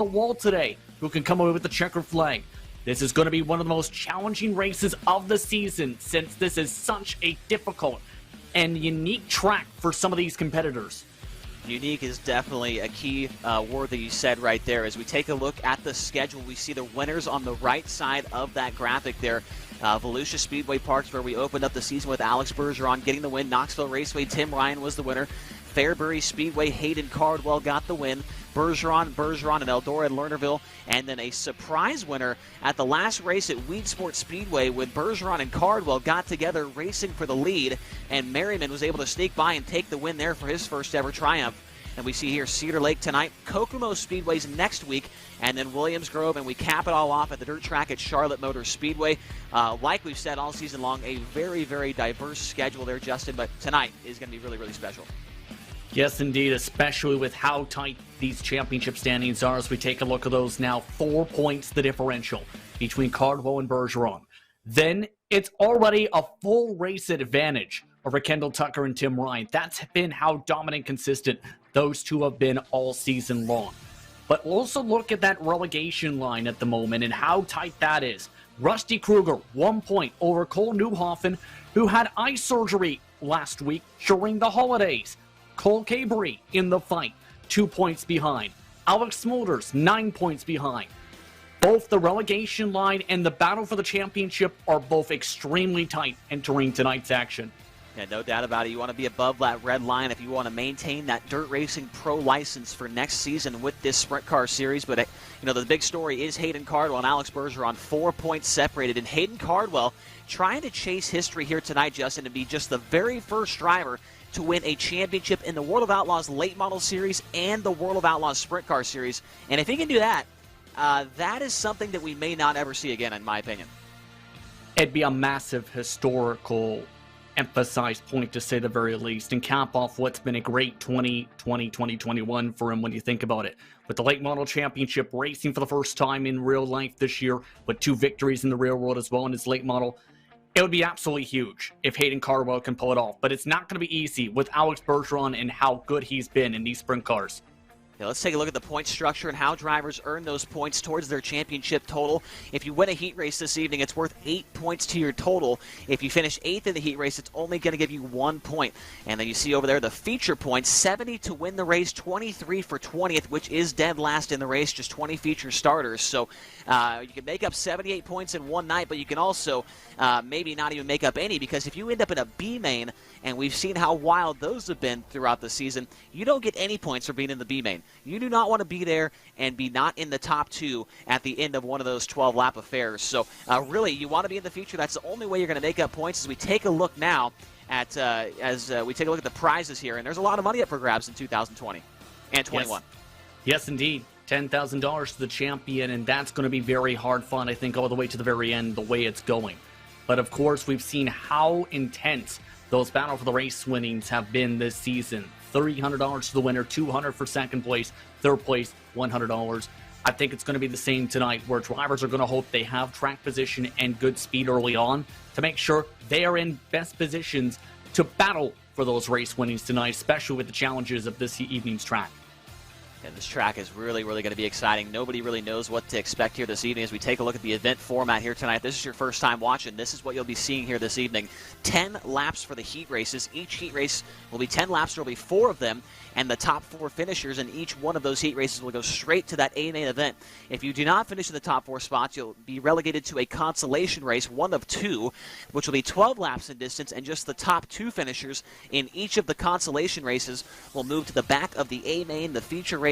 the wall today who can come away with the checkered flag. This is going to be one of the most challenging races of the season since this is such a difficult and unique track for some of these competitors. Unique is definitely a key word that you said right there. As we take a look at the schedule, we see the winners on the right side of that graphic there. Volusia Speedway Parks, where we opened up the season with Alex Bergeron getting the win. Knoxville Raceway, Tim Ryan was the winner. Fairbury Speedway, Hayden Cardwell got the win. Bergeron, and Eldora and Lernerville. And then a surprise winner at the last race at Weedsport Speedway when Bergeron and Cardwell got together racing for the lead. And Merriman was able to sneak by and take the win there for his first ever triumph. And we see here Cedar Lake tonight, Kokomo Speedways next week, and then Williams Grove, and we cap it all off at the dirt track at Charlotte Motor Speedway. Like we've said all season long, a very, very diverse schedule there, Justin, but tonight is going to be really, really special. Yes, indeed, especially with how tight these championship standings are. As we take a look at those now, 4 points the differential between Cardwell and Bergeron. Then it's already a full race advantage over Kendall Tucker and Tim Ryan. That's been how dominant, consistent those two have been all season long. But also look at that relegation line at the moment and how tight that is. Rusty Kruger, 1 point over Cole Newhoffen, who had eye surgery last week during the holidays. Cole Cabry in the fight, 2 points behind. Alex Smulders, 9 points behind. Both the relegation line and the battle for the championship are both extremely tight entering tonight's action. Yeah, no doubt about it. You want to be above that red line if you want to maintain that dirt racing pro license for next season with this sprint car series. But, the big story is Hayden Cardwell and Alex Bergeron, 4 points separated. And Hayden Cardwell trying to chase history here tonight, Justin, and be just the very first driver to win a championship in the World of Outlaws Late Model Series and the World of Outlaws Sprint Car Series. And if he can do that, that is something that we may not ever see again, in my opinion. It'd be a massive historical emphasized point, to say the very least, and cap off what's been a great 2020-2021 for him when you think about it. With the Late Model Championship racing for the first time in real life this year, with 2 victories in the real world as well in his late model, it would be absolutely huge if Hayden Cardwell can pull it off. But it's not going to be easy with Alex Bergeron and how good he's been in these sprint cars. Yeah, let's take a look at the point structure and how drivers earn those points towards their championship total. If you win a heat race this evening, it's worth 8 points to your total. If you finish 8th in the heat race, it's only going to give you 1 point. And then you see over there the feature points, 70 to win the race, 23 for 20th, which is dead last in the race, just 20 feature starters. So you can make up 78 points in one night, but you can also maybe not even make up any, because if you end up in a B main, and we've seen how wild those have been throughout the season, you don't get any points for being in the B main. You do not want to be there and be not in the top 2 at the end of one of those 12-lap affairs. So really, you want to be in the feature. That's the only way you're going to make up points. As we take a look now at we take a look at the prizes here, and there's a lot of money up for grabs in 2020 and 21. Yes, indeed. $10,000 to the champion, and that's going to be very hard fun, I think, all the way to the very end, the way it's going. But, of course, we've seen how intense those battle for the race winnings have been this season. $300 to the winner, $200 for second place, third place, $100. I think it's going to be the same tonight, where drivers are going to hope they have track position and good speed early on to make sure they are in best positions to battle for those race winnings tonight, especially with the challenges of this evening's track. And this track is really, really going to be exciting. Nobody really knows what to expect here this evening as we take a look at the event format here tonight. If this is your first time watching, this is what you'll be seeing here this evening. 10 laps for the heat races. Each heat race will be 10 laps. There will be 4 of them, and the top 4 finishers in each one of those heat races will go straight to that A main event. If you do not finish in the top 4 spots, you'll be relegated to a consolation race, 1 of 2, which will be 12 laps in distance, and just the top 2 finishers in each of the consolation races will move to the back of the A main, the feature race,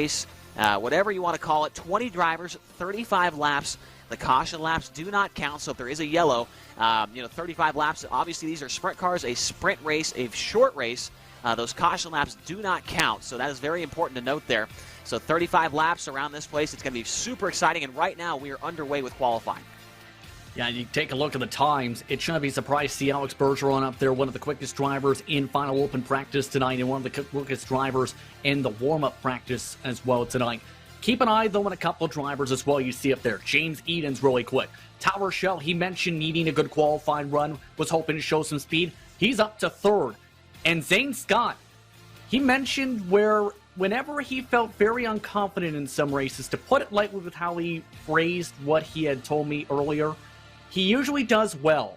whatever you want to call it. 20 drivers, 35 laps. The caution laps do not count, so if there is a yellow, 35 laps. Obviously, these are sprint cars, a sprint race, a short race. Those caution laps do not count, so that is very important to note there. So 35 laps around this place. It's going to be super exciting, and right now we are underway with qualifying. Yeah, you take a look at the times. It shouldn't be surprised to see Alex Bergeron up there, one of the quickest drivers in final open practice tonight, and one of the quickest drivers in the warm-up practice as well tonight. Keep an eye, though, on a couple of drivers as well you see up there. James Eden's really quick. Tyler Shell, he mentioned needing a good qualifying run, was hoping to show some speed. He's up to 3rd. And Zane Scott, he mentioned where whenever he felt very unconfident in some races, to put it lightly with how he phrased what he had told me earlier, he usually does well.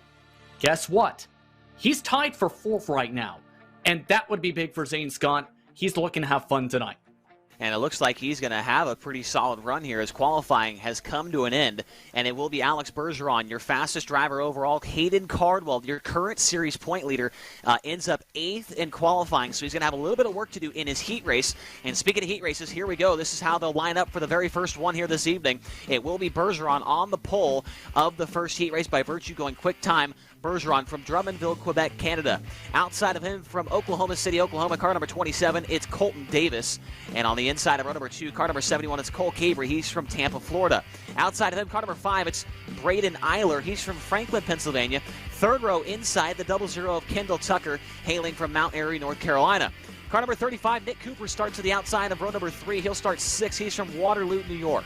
Guess what? He's tied for 4th right now, and that would be big for Zane Scott. He's looking to have fun tonight. And it looks like he's going to have a pretty solid run here as qualifying has come to an end. And it will be Alex Bergeron, your fastest driver overall. Hayden Cardwell, your current series point leader, ends up 8th in qualifying. So he's going to have a little bit of work to do in his heat race. And speaking of heat races, here we go. This is how they'll line up for the very first one here this evening. It will be Bergeron on the pole of the first heat race by virtue going quick time. Bergeron from Drummondville, Quebec, Canada. Outside of him from Oklahoma City, Oklahoma, car number 27, it's Colton Davis. And on the inside of row number 2, car number 71, it's Cole Cabrey. He's from Tampa, Florida. Outside of him, car number 5, it's Braden Eiler. He's from Franklin, Pennsylvania. Third row inside, the 00 of Kendall Tucker, hailing from Mount Airy, North Carolina. Car number 35, Nick Cooper, starts to the outside of row number 3. He'll start 6th. He's from Waterloo, New York.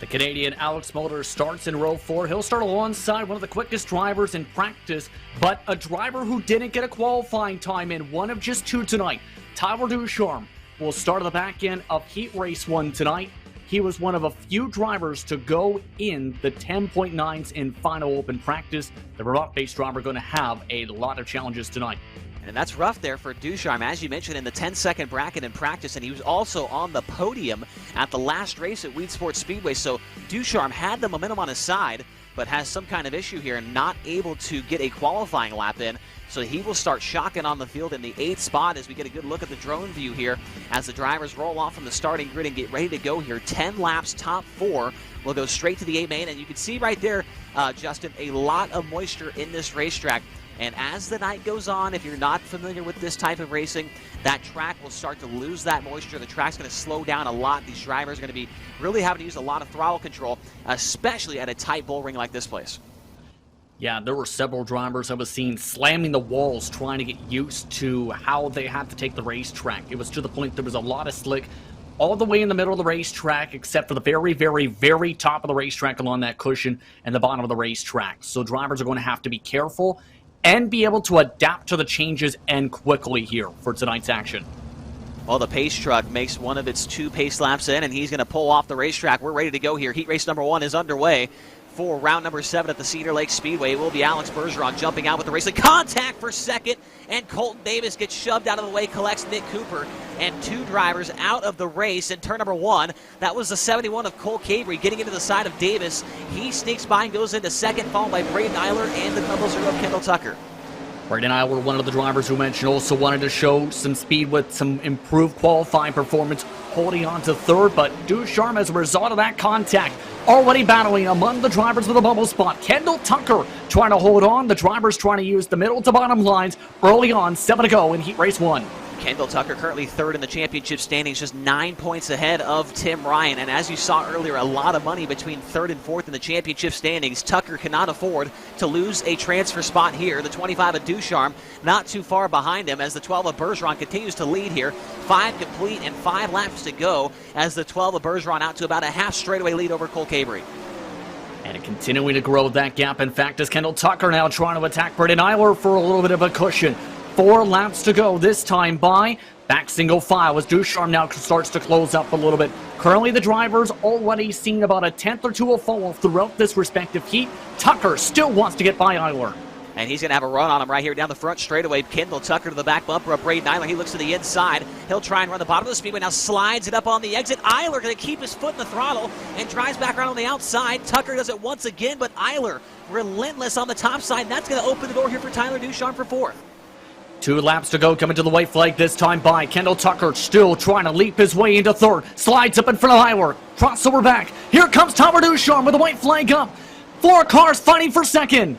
The Canadian Alex Mulder starts in row 4. He'll start alongside one of the quickest drivers in practice, but a driver who didn't get a qualifying time in, one of just 2 tonight. Tyler Ducharme will start at the back end of Heat Race 1 tonight. He was one of a few drivers to go in the 10.9s in final open practice. The Vermont-based driver going to have a lot of challenges tonight. And that's rough there for Ducharme, as you mentioned, in the 10-second bracket in practice, and he was also on the podium at the last race at Weed Sports Speedway. So Ducharme had the momentum on his side, but has some kind of issue here and not able to get a qualifying lap in. So he will start shocking on the field in the 8th spot as we get a good look at the drone view here as the drivers roll off from the starting grid and get ready to go here. 10 laps, top 4 will go straight to the A main, and you can see right there, Justin, a lot of moisture in this racetrack. And as the night goes on, if you're not familiar with this type of racing, that track will start to lose that moisture. The track's going to slow down a lot. These drivers are going to be really having to use a lot of throttle control, especially at a tight bull ring like this place. Yeah, there were several drivers I was seeing slamming the walls trying to get used to how they had to take the racetrack. It was to the point there was a lot of slick all the way in the middle of the racetrack, except for the very, very, very top of the racetrack along that cushion and the bottom of the racetrack. So drivers are going to have to be careful and be able to adapt to the changes and quickly here for tonight's action. Well, the pace truck makes one of its 2 pace laps in, and he's going to pull off the racetrack. We're ready to go here. Heat race number 1 is underway. For round number 7 at the Cedar Lake Speedway, it will be Alex Bergeron jumping out with the racing. Contact for second, and Colton Davis gets shoved out of the way, collects Nick Cooper, and 2 drivers out of the race in turn number 1. That was the 71 of Cole Cabrey getting into the side of Davis. He sneaks by and goes into second, followed by Braden Eiler and the 00 of Kendall Tucker. Braden Eiler, one of the drivers who mentioned, also wanted to show some speed with some improved qualifying performance, holding on to 3rd, but Ducharme, as a result of that contact, already battling among the drivers with a bubble spot. Kendall Tucker trying to hold on. The drivers trying to use the middle to bottom lines early on. 7 to go in Heat Race 1. Kendall Tucker currently 3rd in the championship standings, just 9 points ahead of Tim Ryan. And as you saw earlier, a lot of money between 3rd and 4th in the championship standings. Tucker cannot afford to lose a transfer spot here. The 25 of Ducharme not too far behind him as the 12 of Bergeron continues to lead here. 5 complete and 5 laps to go as the 12 of Bergeron out to about a half straightaway lead over Cole Cabrey. And continuing to grow that gap, in fact, is Kendall Tucker now trying to attack Braden Eiler for a little bit of a cushion. 4 laps to go this time by. Back single file as Ducharme now starts to close up a little bit. Currently the drivers already seen about a 10th or 2 of fall throughout this respective heat. Tucker still wants to get by Eiler. And he's going to have a run on him right here down the front straightaway. Kendall Tucker to the back bumper of Braden Eiler. He looks to the inside. He'll try and run the bottom of the speedway. Now slides it up on the exit. Eiler going to keep his foot in the throttle and drives back around on the outside. Tucker does it once again, but Eiler relentless on the top side. And that's going to open the door here for Tyler Ducharme for 4th. 2 laps to go, coming to the white flag this time by. Kendall Tucker still trying to leap his way into 3rd. Slides up in front of Eiler. Crossover back. Here comes Tyler Ducharme with the white flag up. 4 cars fighting for 2nd.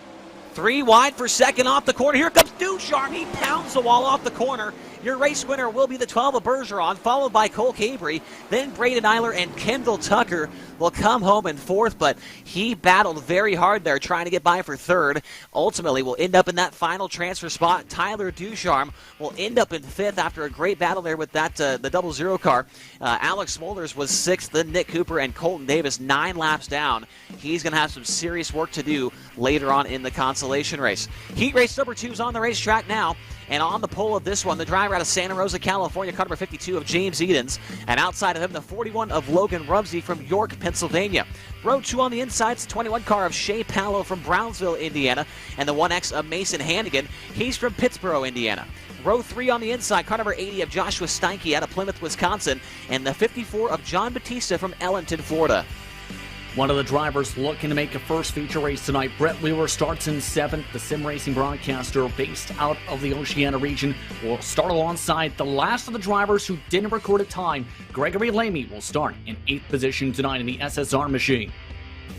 3 wide for 2nd off the corner. Here comes Ducharme. He pounds the wall off the corner. Your race winner will be the 12 of Bergeron, followed by Cole Cabrey, then Braden Eiler and Kendall Tucker. will come home in fourth, but he battled very hard there trying to get by for third. Ultimately, will end up in that final transfer spot. Tyler Ducharme will end up in fifth after a great battle there with that the 00 car. Alex Smolders was sixth, then Nick Cooper and Colton Davis 9 laps down. He's going to have some serious work to do later on in the consolation race. Heat race number 2 is on the racetrack now. And on the pole of this one, the driver out of Santa Rosa, California, car number 52 of James Edens. And outside of him, the 41 of Logan Rumsey from York, Pennsylvania. Row 2 on the inside, it's the 21 car of Shea Pallow from Brownsville, Indiana. And the 1X of Mason Hannigan. He's from Pittsboro, Indiana. Row 3 on the inside, car number 80 of Joshua Steinke out of Plymouth, Wisconsin. And the 54 of John Batista from Ellington, Florida. One of the drivers looking to make a first feature race tonight, Brett Wheeler, starts in 7th. The sim racing broadcaster based out of the Oceania region will start alongside the last of the drivers who didn't record a time. Gregory Lamy will start in 8th position tonight in the SSR machine.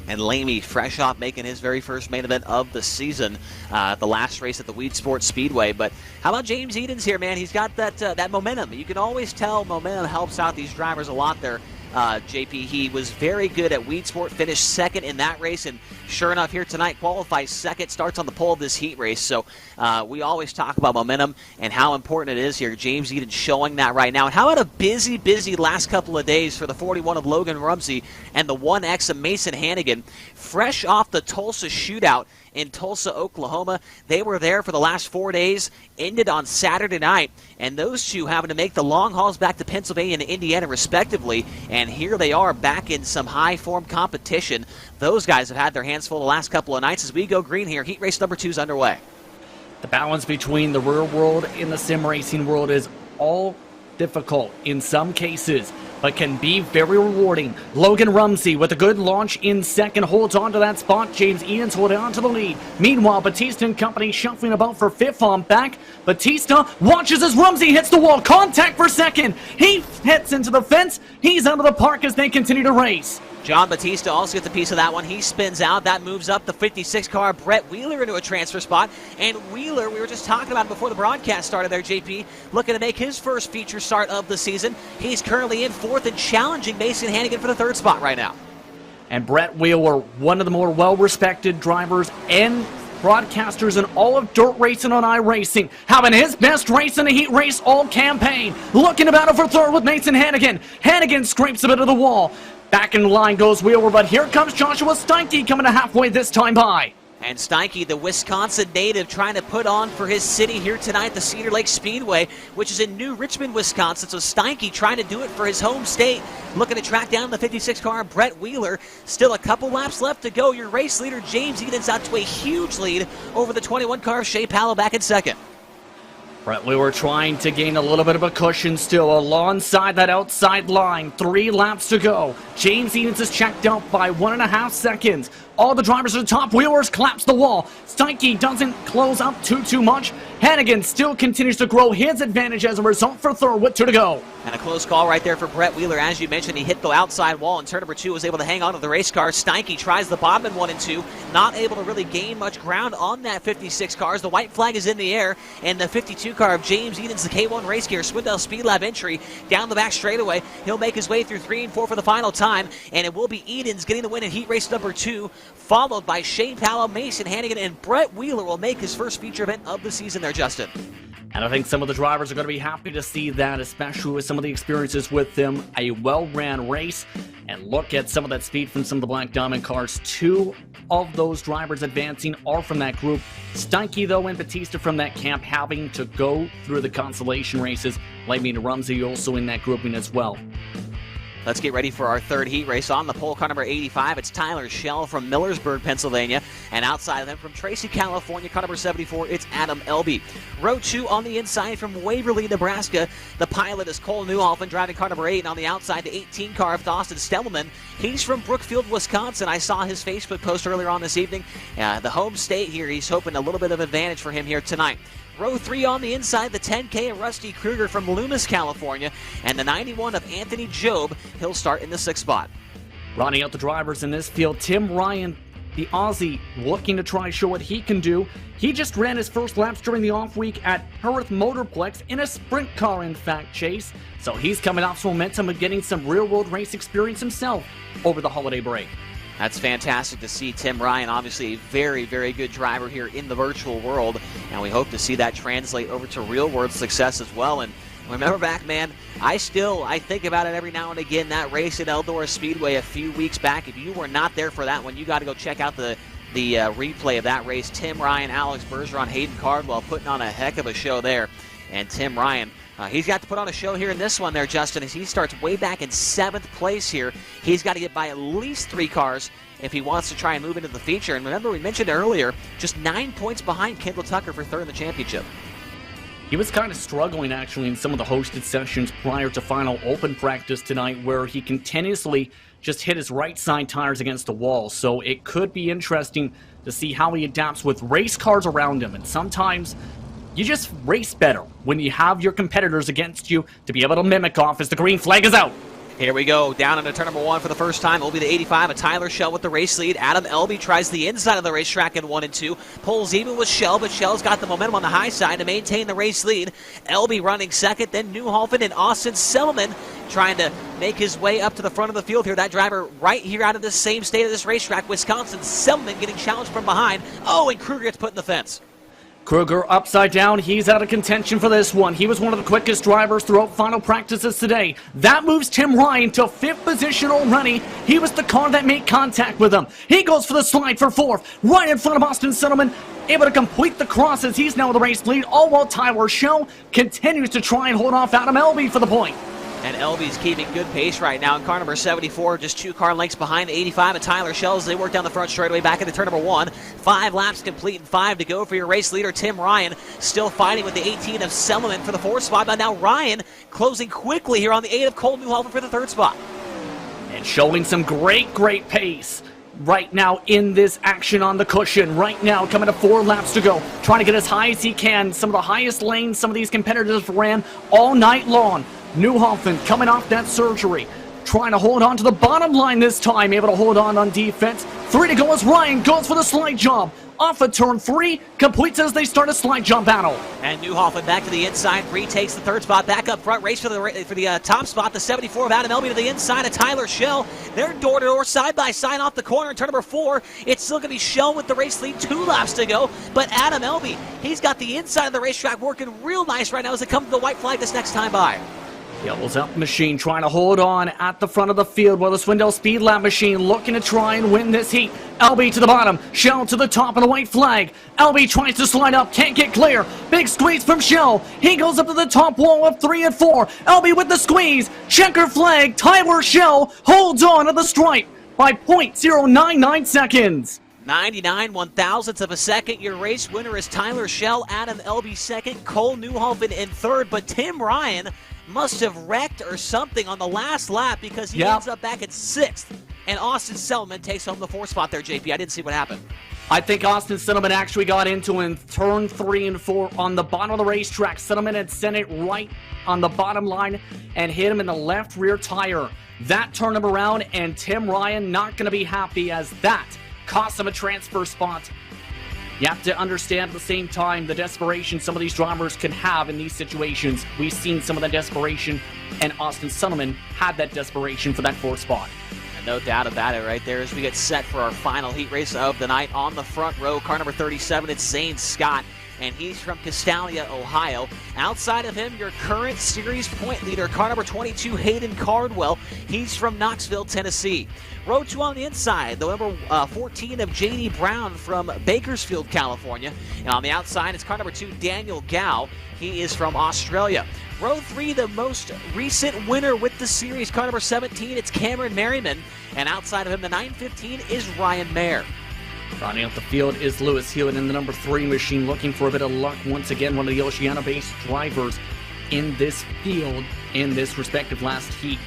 And Lamy, fresh off making his very first main event of the season, the last race at the Weed Sports Speedway. But how about James Edens here, man? He's got that momentum. You can always tell momentum helps out these drivers a lot there. JP, he was very good at Weed Sport, finished second in that race, and sure enough here tonight qualifies second, starts on the pole of this heat race. So we always talk about momentum and how important it is here. James Edens showing that right now. And how about a busy last couple of days for the 41 of Logan Rumsey and the 1X of Mason Hannigan, fresh off the Tulsa shootout in Tulsa, Oklahoma. They were there for the last 4 days, ended on Saturday night, and those two having to make the long hauls back to Pennsylvania and Indiana respectively, and here they are back in some high-form competition. Those guys have had their hands full the last couple of nights as we go green here. Heat race number 2 is underway. The balance between the real world and the sim racing world is all difficult in some cases, but can be very rewarding. Logan Rumsey with a good launch in second, holds on to that spot. James Edens holding on to the lead. Meanwhile, Batista and company shuffling about for fifth on back. Batista watches as Rumsey hits the wall. Contact for second. He hits into the fence. He's out of the park as they continue to race. John Batista also gets a piece of that one. He spins out. That moves up the 56 car Brett Wheeler into a transfer spot. And Wheeler, we were just talking about before the broadcast started there, JP, looking to make his first feature start of the season. He's currently in fourth and challenging Mason Hannigan for the third spot right now. And Brett Wheeler, one of the more well-respected drivers and broadcasters in all of dirt racing on iRacing, having his best race in the heat race all campaign. Looking to battle for third with Mason Hannigan. Hannigan scrapes a bit of the wall. Back in the line goes Wheeler, but here comes Joshua Steinke coming to halfway this time by. And Steinke, the Wisconsin native, trying to put on for his city here tonight at the Cedar Lake Speedway, which is in New Richmond, Wisconsin. So Steinke trying to do it for his home state, looking to track down the 56 car Brett Wheeler. Still a couple laps left to go. Your race leader, James Edens, out to a huge lead over the 21 car Shea Pallow back in second. Brett Wheeler trying to gain a little bit of a cushion still alongside that outside line. 3 laps to go. James Edens is checked out by 1.5 seconds. All the drivers at the top. Wheeler's collapsed the wall. Steinke doesn't close up too much. Hannigan still continues to grow his advantage as a result for third with 2 to go. And a close call right there for Brett Wheeler. As you mentioned, he hit the outside wall in turn number 2, was able to hang on to the race car. Steinke tries the bottom in 1 and 2, not able to really gain much ground on that 56 car. The white flag is in the air, and the 52 car of James Edens, the K1 race gear, Swindell Speed Lab entry, down the back straightaway. He'll make his way through 3 and 4 for the final time, and it will be Edens getting the win in heat race number 2, followed by Shea Pallow, Mason Hannigan, and Brett Wheeler will make his first feature event of the season there, Justin. And I think some of the drivers are going to be happy to see that, especially with some of the experiences with them. A well-ran race. And look at some of that speed from some of the Black Diamond cars. 2 of those drivers advancing are from that group. Steinke, though, and Batista from that camp having to go through the consolation races. Lamy and Rumsey also in that grouping as well. Let's get ready for our third heat race. On the pole car number 85, it's Tyler Schell from Millersburg, Pennsylvania. And outside of them from Tracy, California, car number 74, it's Adam Elby. Row 2 on the inside from Waverly, Nebraska. The pilot is Cole Newhoffen driving car number 8. And on the outside, the 18 car of Dawson Stelman. He's from Brookfield, Wisconsin. I saw his Facebook post earlier on this evening. The home state here, he's hoping a little bit of advantage for him here tonight. Row 3 on the inside, the 10K of Rusty Kruger from Loomis, California, and the 91 of Anthony Job. He'll start in the 6th spot. Rounding out the drivers in this field, Tim Ryan the Aussie looking to try show what he can do. He just ran his first laps during the off week at Perth Motorplex in a sprint car, in fact, Chase. So he's coming off some momentum of getting some real-world race experience himself over the holiday break. That's fantastic to see. Tim Ryan, obviously a very, very good driver here in the virtual world, and we hope to see that translate over to real-world success as well. And remember back, man, I think about it every now and again, that race at Eldora Speedway a few weeks back. If you were not there for that one, you got to go check out the replay of that race. Tim Ryan, Alex Bergeron, Hayden Cardwell putting on a heck of a show there. And Tim Ryan, he's got to put on a show here in this one there, Justin, as he starts way back in 7th place here. He's got to get by at least 3 cars if he wants to try and move into the feature. And remember, we mentioned earlier, just 9 points behind Kendall Tucker for 3rd in the championship. He was kind of struggling, actually, in some of the hosted sessions prior to final open practice tonight, where he continuously just hit his right side tires against the wall. So it could be interesting to see how he adapts with race cars around him. And sometimes you just race better when you have your competitors against you to be able to mimic off as the green flag is out. Here we go, down into turn number 1 for the first time. It'll be the 85 of Tyler Schell with the race lead. Adam Elby tries the inside of the racetrack in 1 and 2. Pulls even with Schell, but Schell's got the momentum on the high side to maintain the race lead. Elby running second, then Newhofen and Austin Selman trying to make his way up to the front of the field here. That driver right here out of this same state of this racetrack, Wisconsin. Selman getting challenged from behind. Oh, and Kruger gets put in the fence. Kruger upside down. He's out of contention for this one. He was one of the quickest drivers throughout final practices today. That moves Tim Ryan to 5th position already. He was the car that made contact with him. He goes for the slide for 4th, right in front of Austin Settleman, able to complete the crosses. He's now the race lead, all while Tyler Schell continues to try and hold off Adam Elby for the point. And Elby's keeping good pace right now in car number 74, just 2 car lengths behind the 85 and Tyler Schell as they work down the front straightaway back into turn number 1. 5 laps complete and 5 to go for your race leader, Tim Ryan. Still fighting with the 18 of Selman for the 4th spot, but now Ryan closing quickly here on the 8 of Cole Newhofen for the 3rd spot. And showing some great pace right now in this action on the cushion. Right now, coming to 4 laps to go, trying to get as high as he can. Some of the highest lanes some of these competitors ran all night long. Newhofen coming off that surgery, trying to hold on to the bottom line this time, able to hold on defense. 3 to go as Ryan goes for the slide job. Off of turn 3, completes as they start a slide jump battle. And Newhofen back to the inside, retakes the 3rd spot, back up front, race for the top spot, the 74 of Adam Elby to the inside of Tyler Schell. They're door-to-door, side-by-side off the corner in turn number 4. It's still going to be Schell with the race lead, 2 laps to go, but Adam Elby, he's got the inside of the racetrack working real nice right now as it comes to the white flag this next time by. Yellows up machine trying to hold on at the front of the field while the Swindell Speed Lab machine looking to try and win this heat. LB to the bottom, Schell to the top of the white flag. LB tries to slide up, can't get clear. Big squeeze from Schell. He goes up to the top wall of 3 and 4. LB with the squeeze, checker flag. Tyler Schell holds on to the stripe by .099 seconds. 99 1/1000ths of a second. Your race winner is Tyler Schell, Adam Elby second, Cole Newhofen in 3rd, but Tim Ryan must have wrecked or something on the last lap because he ends up back at 6th. And Austin Selman takes home the 4th spot there, JP. I didn't see what happened. I think Austin Settleman actually got into in turn 3 and 4 on the bottom of the racetrack. Settleman had sent it right on the bottom line and hit him in the left rear tire. That turned him around, and Tim Ryan not going to be happy as that cost him a transfer spot. You have to understand at the same time the desperation some of these drivers can have in these situations. We've seen some of that desperation, and Austin Settleman had that desperation for that 4th spot. And no doubt about it right there as we get set for our final heat race of the night. On the front row, car number 37, it's Zane Scott, and he's from Castalia, Ohio. Outside of him, your current series point leader, car number 22, Hayden Cardwell. He's from Knoxville, Tennessee. Row 2 on the inside, the number 14 of J.D. Brown from Bakersfield, California. And on the outside, it's car number 2, Daniel Gow. He is from Australia. Row 3, the most recent winner with the series, car number 17, it's Cameron Merriman. And outside of him, the 915 is Ryan Mayer. Rounding out the field is Lewis Hewitt in the number 3 machine, looking for a bit of luck once again. One of the Oceania-based drivers in this field in this respective last heat.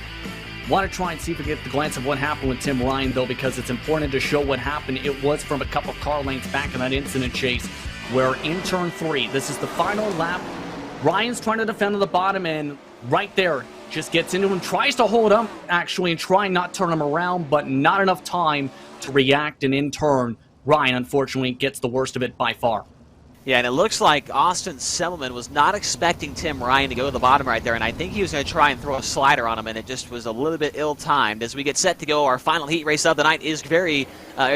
Want to try and see if we get the glance of what happened with Tim Ryan, though, because it's important to show what happened. It was from a couple car lengths back in that incident chase, where in turn 3, this is the final lap. Ryan's trying to defend on the bottom end. Right there, just gets into him, tries to hold him, actually, and try not turn him around, but not enough time to react, and in turn, Ryan, unfortunately, gets the worst of it by far. Yeah, and it looks like Austin Semmelman was not expecting Tim Ryan to go to the bottom right there, and I think he was going to try and throw a slider on him, and it just was a little bit ill-timed. As we get set to go, our final heat race of the night is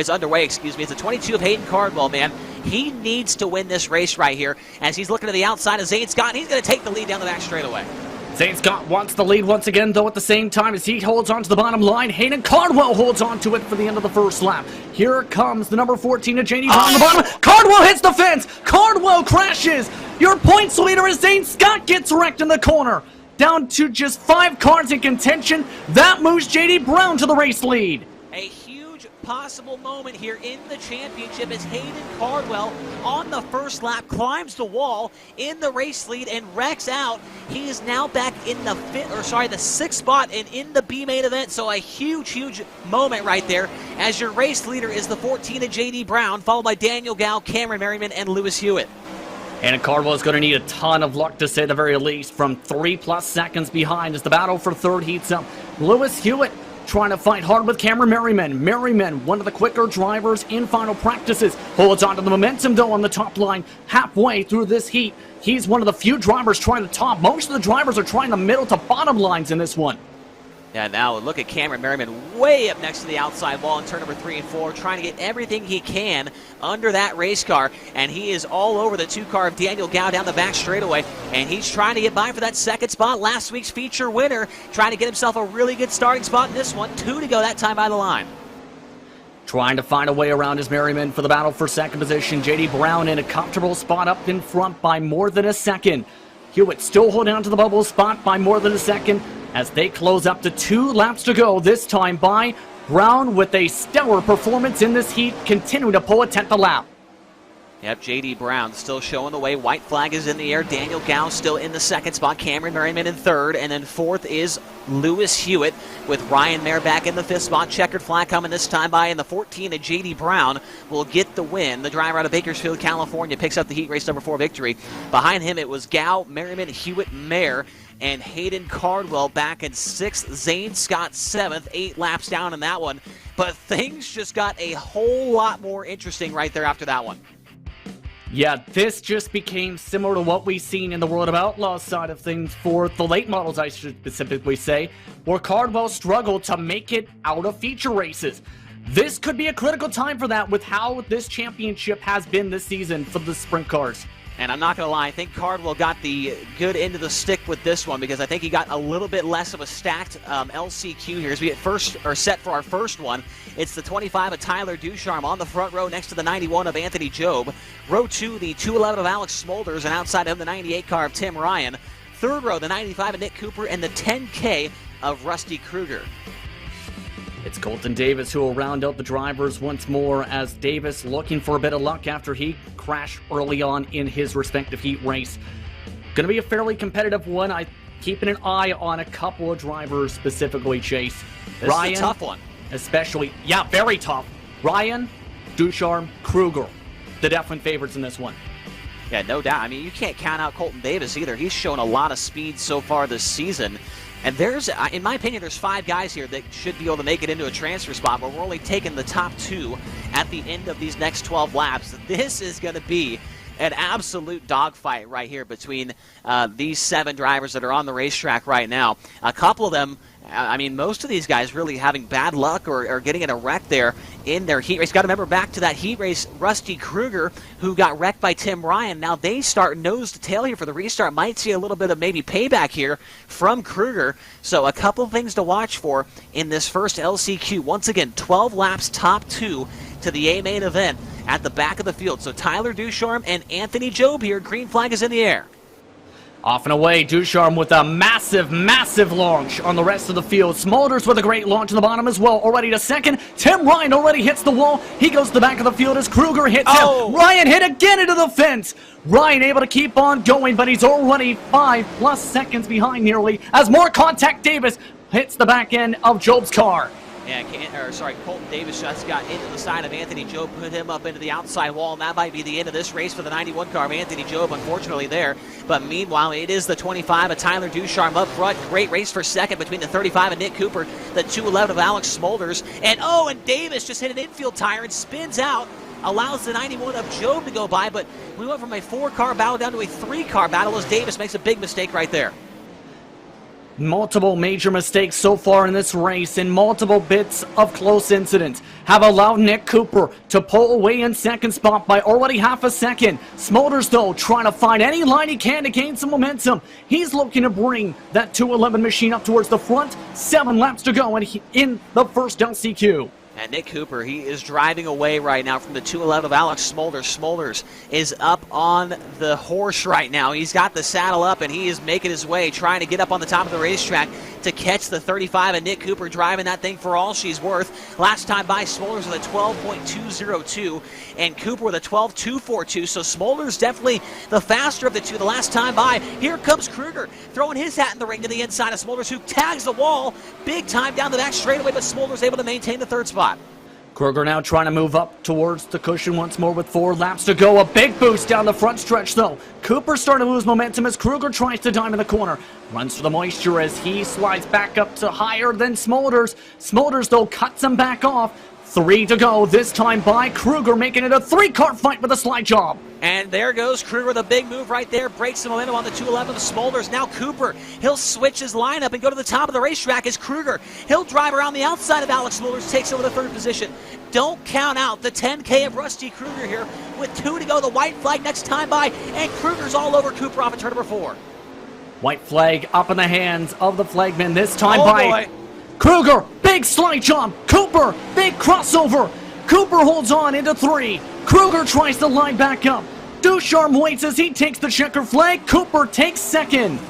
underway. It's a 22 of Hayden Cardwell, man. He needs to win this race right here, as he's looking to the outside of Zane Scott, and he's going to take the lead down the back straightaway. Zane Scott wants the lead once again, though, at the same time as he holds on to the bottom line. Hayden Cardwell holds on to it for the end of the first lap. Here comes the number 14 of JD Brown on the bottom. Cardwell hits the fence. Cardwell crashes. Your points leader is Zane Scott gets wrecked in the corner. Down to just 5 cars in contention. That moves JD Brown to the race lead. A huge possible moment here in the championship as Hayden Cardwell on the first lap climbs the wall in the race lead and wrecks out. He is now back in the 6th spot and in the B main event. So a huge moment right there as your race leader is the 14 of JD Brown, followed by Daniel Gow, Cameron Merriman, and Lewis Hewitt. And Cardwell is going to need a ton of luck, to say the very least, from 3+ seconds behind as the battle for third heats up. Lewis Hewitt trying to fight hard with Cameron Merriman. Merriman, one of the quicker drivers in final practices, holds on to the momentum, though, on the top line halfway through this heat. He's one of the few drivers trying the top. Most of the drivers are trying the middle to bottom lines in this one. Yeah, now look at Cameron Merriman way up next to the outside wall in turn number 3 and 4, trying to get everything he can under that race car, and he is all over the 2-car of Daniel Gow down the back straightaway, and he's trying to get by for that 2nd spot. Last week's feature winner, trying to get himself a really good starting spot in this one. 2 to go that time by the line. Trying to find a way around his Merriman for the battle for 2nd position. JD Brown in a comfortable spot up in front by more than a second. Hewitt still holding on to the bubble spot by more than a second as they close up to 2 laps to go, this time by Brown with a stellar performance in this heat, continuing to pull a 10th a lap. Yep, J.D. Brown still showing the way. White flag is in the air. Daniel Gow still in the 2nd spot. Cameron Merriman in 3rd. And then 4th is Lewis Hewitt with Ryan Mayer back in the 5th spot. Checkered flag coming this time by. And the 14 of J.D. Brown will get the win. The driver out of Bakersfield, California, picks up the heat race number 4 victory. Behind him, it was Gow, Merriman, Hewitt, Mayer, and Hayden Cardwell back in 6th. Zane Scott 7th. 8 laps down in that one. But things just got a whole lot more interesting right there after that one. Yeah, this just became similar to what we've seen in the World of Outlaws side of things for the late models, I should specifically say, where Cardwell struggled to make it out of feature races. This could be a critical time for that with how this championship has been this season for the sprint cars. And I'm not going to lie, I think Cardwell got the good end of the stick with this one because I think he got a little bit less of a stacked LCQ here as we get set for our first one. It's the 25 of Tyler Ducharme on the front row next to the 91 of Anthony Job. Row 2, the 211 of Alex Smolders, and outside him the 98 car of Tim Ryan. 3rd row, the 95 of Nick Cooper, and the 10K of Rusty Kruger. It's Colton Davis who will round out the drivers once more, as Davis looking for a bit of luck after he crashed early on in his respective heat race. Going to be a fairly competitive one. I'm keeping an eye on a couple of drivers specifically, Chase. This Ryan, is a tough one. Especially, yeah, very tough. Ryan, Ducharme, Kruger, the definite favorites in this one. Yeah, no doubt. I mean, you can't count out Colton Davis either. He's shown a lot of speed so far this season. And there's, in my opinion, there's 5 guys here that should be able to make it into a transfer spot, but we're only taking the top 2 at the end of these next 12 laps. This is going to be an absolute dogfight right here between these 7 drivers that are on the racetrack right now. A couple of them, I mean, most of these guys really having bad luck or getting in a wreck there in their heat race. Got to remember back to that heat race, Rusty Kruger, who got wrecked by Tim Ryan. Now they start nose to tail here for the restart. Might see a little bit of maybe payback here from Kruger. So a couple of things to watch for in this first LCQ. Once again, 12 laps, top 2 to the A main event at the back of the field. So Tyler Ducharme and Anthony Job here. Green flag is in the air. Off and away, Ducharme with a massive launch on the rest of the field. Smolders with a great launch on the bottom as well. Already to 2nd. Tim Ryan already hits the wall. He goes to the back of the field as Kruger hits him. Ryan hit again into the fence. Ryan able to keep on going, but he's already 5+ seconds behind nearly as more contact. Davis hits the back end of Job's car. Colton Davis just got into the side of Anthony Job, put him up into the outside wall, and that might be the end of this race for the 91 car of Anthony Job, unfortunately there. But meanwhile, it is the 25 of Tyler Ducharme up front. Great race for second between the 35 of Nick Cooper, the 211 of Alex Smolders. And Davis just hit an infield tire and spins out, allows the 91 of Job to go by, but we went from a 4-car battle down to a 3-car battle as Davis makes a big mistake right there. Multiple major mistakes so far in this race and multiple bits of close incidents have allowed Nick Cooper to pull away in second spot by already half a second. Smolders, though, trying to find any line he can to gain some momentum. He's looking to bring that 211 machine up towards the front. 7 laps to go in the first LCQ. And Nick Cooper, he is driving away right now from the 211 of Alex Smolders. Smolders is up on the horse right now. He's got the saddle up, and he is making his way, trying to get up on the top of the racetrack to catch the 35, and Nick Cooper driving that thing for all she's worth. Last time by, Smolders with a 12.202, and Cooper with a 12.242, so Smolders definitely the faster of the two the last time by. Here comes Kruger, throwing his hat in the ring to the inside of Smolders, who tags the wall big time down the back straightaway, but Smolders able to maintain the third spot. Kruger now trying to move up towards the cushion once more with 4 laps to go. A big boost down the front stretch, though. Cooper starting to lose momentum as Kruger tries to dive in the corner. Runs for the moisture as he slides back up to higher than Smolders. Smolders, though, cuts him back off. 3 to go, this time by Kruger, making it a 3-car fight with a slide job. And there goes Kruger with a big move right there. Breaks the momentum on the 211 of Smolders. Now Cooper, he'll switch his lineup and go to the top of the racetrack as Kruger. He'll drive around the outside of Alex Smolders, takes over the third position. Don't count out the 10K of Rusty Kruger here with 2 to go. The white flag next time by, and Kruger's all over Cooper off of turn number 4. White flag up in the hands of the flagman this time boy. Kruger, big slide jump. Cooper, big crossover. Cooper holds on into 3. Kruger tries to line back up. Ducharme waits as he takes the checker flag. Cooper takes second.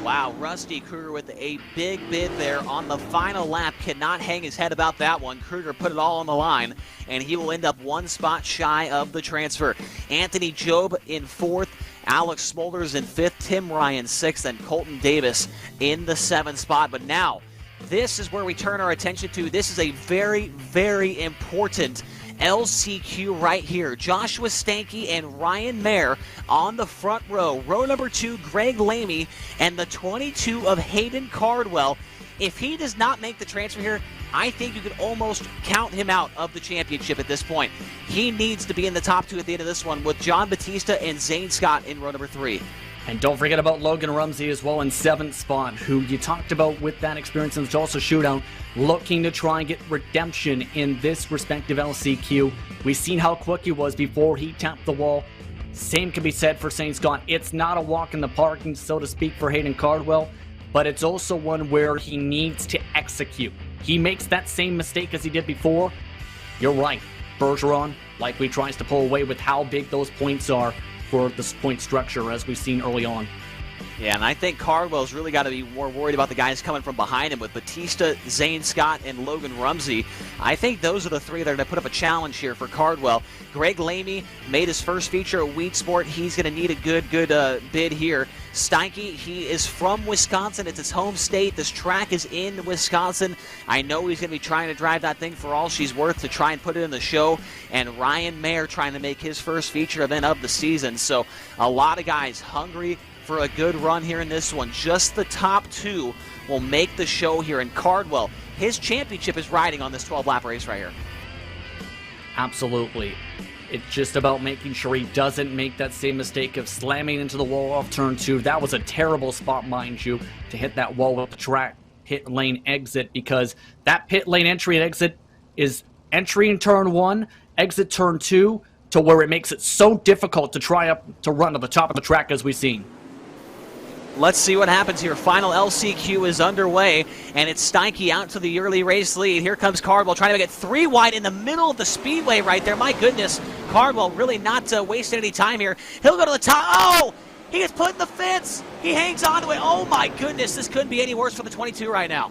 Wow, Rusty Kruger with a big bid there on the final lap. Cannot hang his head about that one. Kruger put it all on the line, and he will end up 1 spot shy of the transfer. Anthony Job in 4th. Alex Smolders in 5th. Tim Ryan 6th. And Colton Davis in the 7th spot. But now, this is where we turn our attention to. This is a very, very important LCQ right here. Joshua Stanky and Ryan Mayer on the front row. Row number 2, Greg Lamy, and the 22 of Hayden Cardwell. If he does not make the transfer here, I think you could almost count him out of the championship at this point. He needs to be in the top 2 at the end of this one with John Batista and Zane Scott in row number 3. And don't forget about Logan Rumsey as well in 7th spot, who you talked about with that experience in the Tulsa Shootout, looking to try and get redemption in this respective LCQ. We've seen how quick he was before he tapped the wall. Same can be said for Zane Scott. It's not a walk in the park, so to speak, for Hayden Cardwell, but it's also one where he needs to execute. He makes that same mistake as he did before. You're right. Bergeron likely tries to pull away with how big those points are for this point structure, as we've seen early on. Yeah, and I think Cardwell's really got to be more worried about the guys coming from behind him with Batista, Zane Scott, and Logan Rumsey. I think those are the 3 that are going to put up a challenge here for Cardwell. Greg Lamy made his first feature at Weed Sport. He's going to need a good bid here. Steinke, he is from Wisconsin. It's his home state. This track is in Wisconsin. I know he's going to be trying to drive that thing for all she's worth to try and put it in the show. And Ryan Mayer trying to make his first feature event of the season. So a lot of guys hungry for a good run here in this one. Just the top 2 will make the show here. And Cardwell, his championship is riding on this 12-lap race right here. Absolutely. It's just about making sure he doesn't make that same mistake of slamming into the wall off turn 2. That was a terrible spot, mind you, to hit that wall with the track pit lane exit, because that pit lane entry and exit is entry in turn 1, exit turn 2, to where it makes it so difficult to try up to run to the top of the track as we've seen. Let's see what happens here. Final LCQ is underway, and it's Steinke out to the early race lead. Here comes Cardwell trying to make it 3 wide in the middle of the speedway right there. My goodness, Cardwell really not wasting any time here. He'll go to the top. Oh, he gets put in the fence. He hangs on to it. Oh, my goodness, this couldn't be any worse for the 22 right now.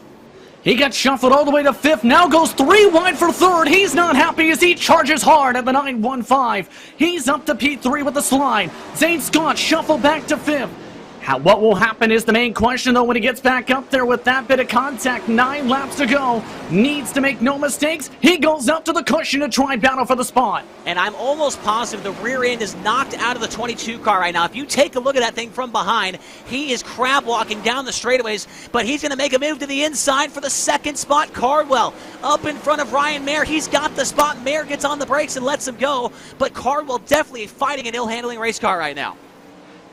He got shuffled all the way to 5th, now goes 3 wide for 3rd. He's not happy as he charges hard at the 915. He's up to P3 with the slide. Zane Scott shuffled back to 5th. What will happen is the main question, though, when he gets back up there with that bit of contact. 9 laps to go. Needs to make no mistakes. He goes up to the cushion to try and battle for the spot. And I'm almost positive the rear end is knocked out of the 22 car right now. If you take a look at that thing from behind, he is crab walking down the straightaways, but he's going to make a move to the inside for the second spot. Cardwell up in front of Ryan Mayer. He's got the spot. Mayer gets on the brakes and lets him go, but Cardwell definitely fighting an ill-handling race car right now.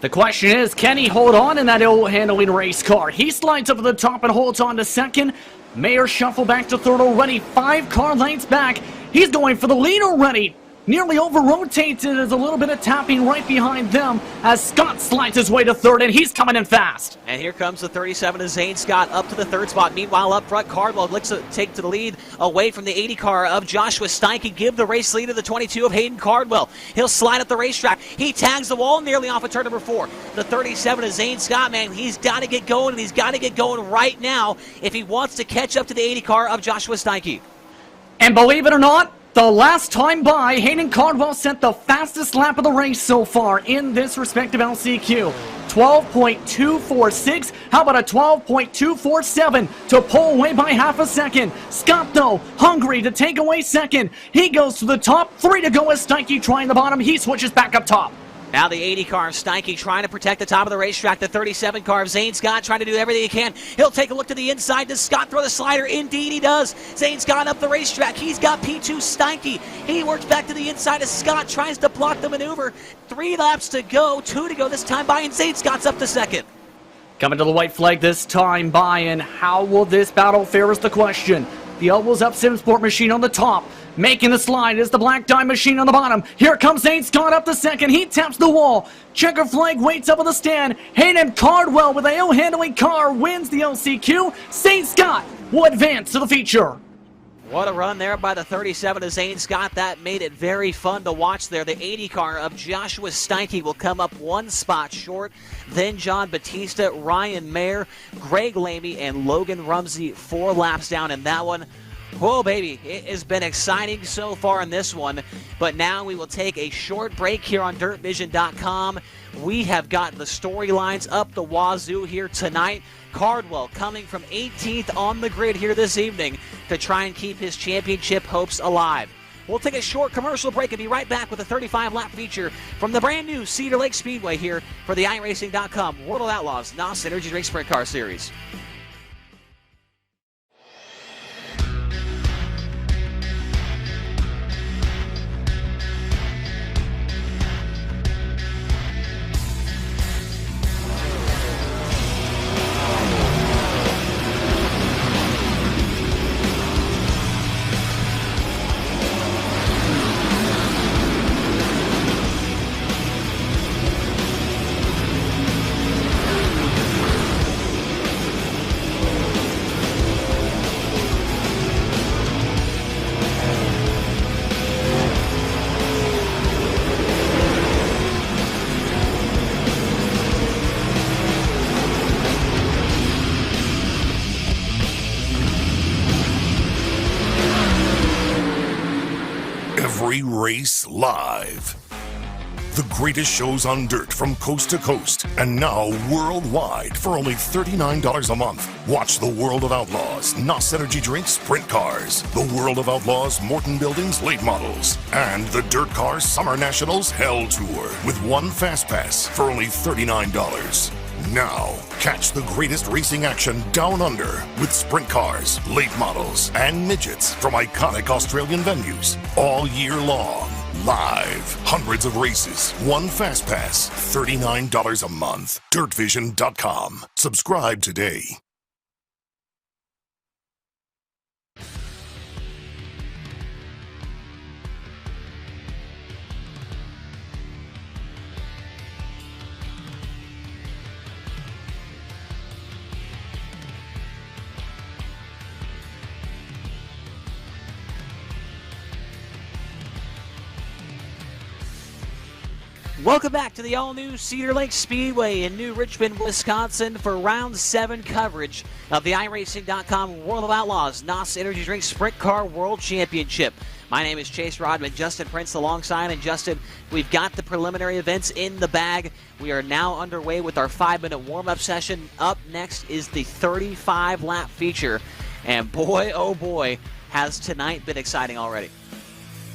The question is, can he hold on in that ill-handling race car? He slides up to the top and holds on to second. Mayer shuffle back to third already. 5 car lengths back. He's going for the lead already. Nearly over-rotated. There's a little bit of tapping right behind them as Scott slides his way to third, and he's coming in fast. And here comes the 37 of Zane Scott up to the third spot. Meanwhile, up front, Cardwell looks to take to the lead away from the 80 car of Joshua Steinke. Give the race lead to the 22 of Hayden Cardwell. He'll slide up the racetrack. He tags the wall nearly off of turn number 4. The 37 of Zane Scott, man, he's got to get going, and he's got to get going right now if he wants to catch up to the 80 car of Joshua Steinke. And believe it or not, the last time by, Hayden Cardwell set the fastest lap of the race so far in this respective LCQ. 12.246. How about a 12.247 to pull away by half a second? Scott, though, hungry to take away second. He goes to the top. 3 to go as Steinke trying the bottom. He switches back up top. Now the 80 car of Steinke trying to protect the top of the racetrack. The 37 car of Zane Scott trying to do everything he can. He'll take a look to the inside. Does Scott throw the slider? Indeed he does. Zane Scott up the racetrack. He's got P2 Steinke. He works back to the inside as Scott tries to block the maneuver. 3 laps to go. 2 to go this time by, and Zane Scott's up to second. Coming to the white flag this time by, and how will this battle fare is the question. The elbows up Simsport machine on the top. Making the slide is the black dye machine on the bottom. Here comes Zane Scott up the second. He taps the wall. Checker flag waits up on the stand. Hayden Cardwell with a ill-handling car wins the LCQ. Zane Scott will advance to the feature. What a run there by the 37 of Zane Scott. That made it very fun to watch there. The 80 car of Joshua Steinke will come up 1 spot short. Then John Batista, Ryan Mayer, Greg Lamy, and Logan Rumsey 4 laps down in that one. Whoa, baby, it has been exciting so far in this one, but now we will take a short break here on DirtVision.com. We have got the storylines up the wazoo here tonight. Cardwell coming from 18th on the grid here this evening to try and keep his championship hopes alive. We'll take a short commercial break and be right back with a 35-lap feature from the brand new Cedar Lake Speedway here for the iRacing.com World of Outlaws NOS Energy Drink Sprint Car Series. Every race live. The greatest shows on dirt from coast to coast, and now worldwide for only $39 a month. Watch the World of Outlaws NOS Energy Drink Sprint Cars, the World of Outlaws Morton Buildings Late Models, and the Dirt Car Summer Nationals Hell Tour with 1 Fast Pass for only $39. Now, catch the greatest racing action down under with sprint cars, late models, and midgets from iconic Australian venues all year long. Live. Hundreds of races. 1 Fast Pass. $39 a month. DirtVision.com. Subscribe today. Welcome back to the all-new Cedar Lake Speedway in New Richmond, Wisconsin for Round 7 coverage of the iRacing.com World of Outlaws NOS Energy Drink Sprint Car World Championship. My name is Chase Rodman, Justin Prince alongside, and Justin, we've got the preliminary events in the bag. We are now underway with our 5-minute warm-up session. Up next is the 35-lap feature, and boy, oh boy, has tonight been exciting already.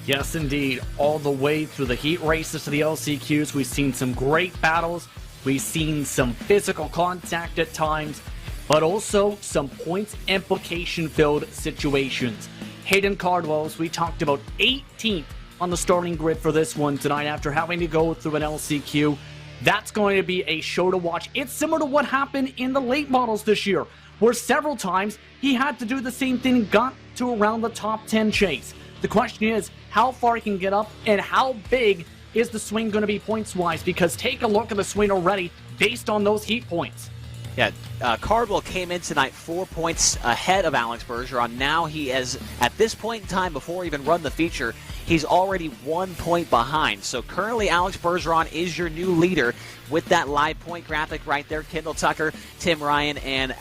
Yes, indeed. All the way through the heat races to the LCQs, we've seen some great battles. We've seen some physical contact at times, but also some points implication-filled situations. Hayden Cardwell, as we talked about, 18th on the starting grid for this one tonight after having to go through an LCQ. That's going to be a show to watch. It's similar to what happened in the late models this year, where several times he had to do the same thing and got to around the top 10 chase. The question is how far he can get up and how big is the swing going to be points-wise, because take a look at the swing already based on those heat points. Yeah, Cardwell came in tonight 4 points ahead of Alex Bergeron. Now he is, at this point in time, before even run the feature, he's already 1 point behind. So currently Alex Bergeron is your new leader with that live point graphic right there. Kendall Tucker, Tim Ryan, and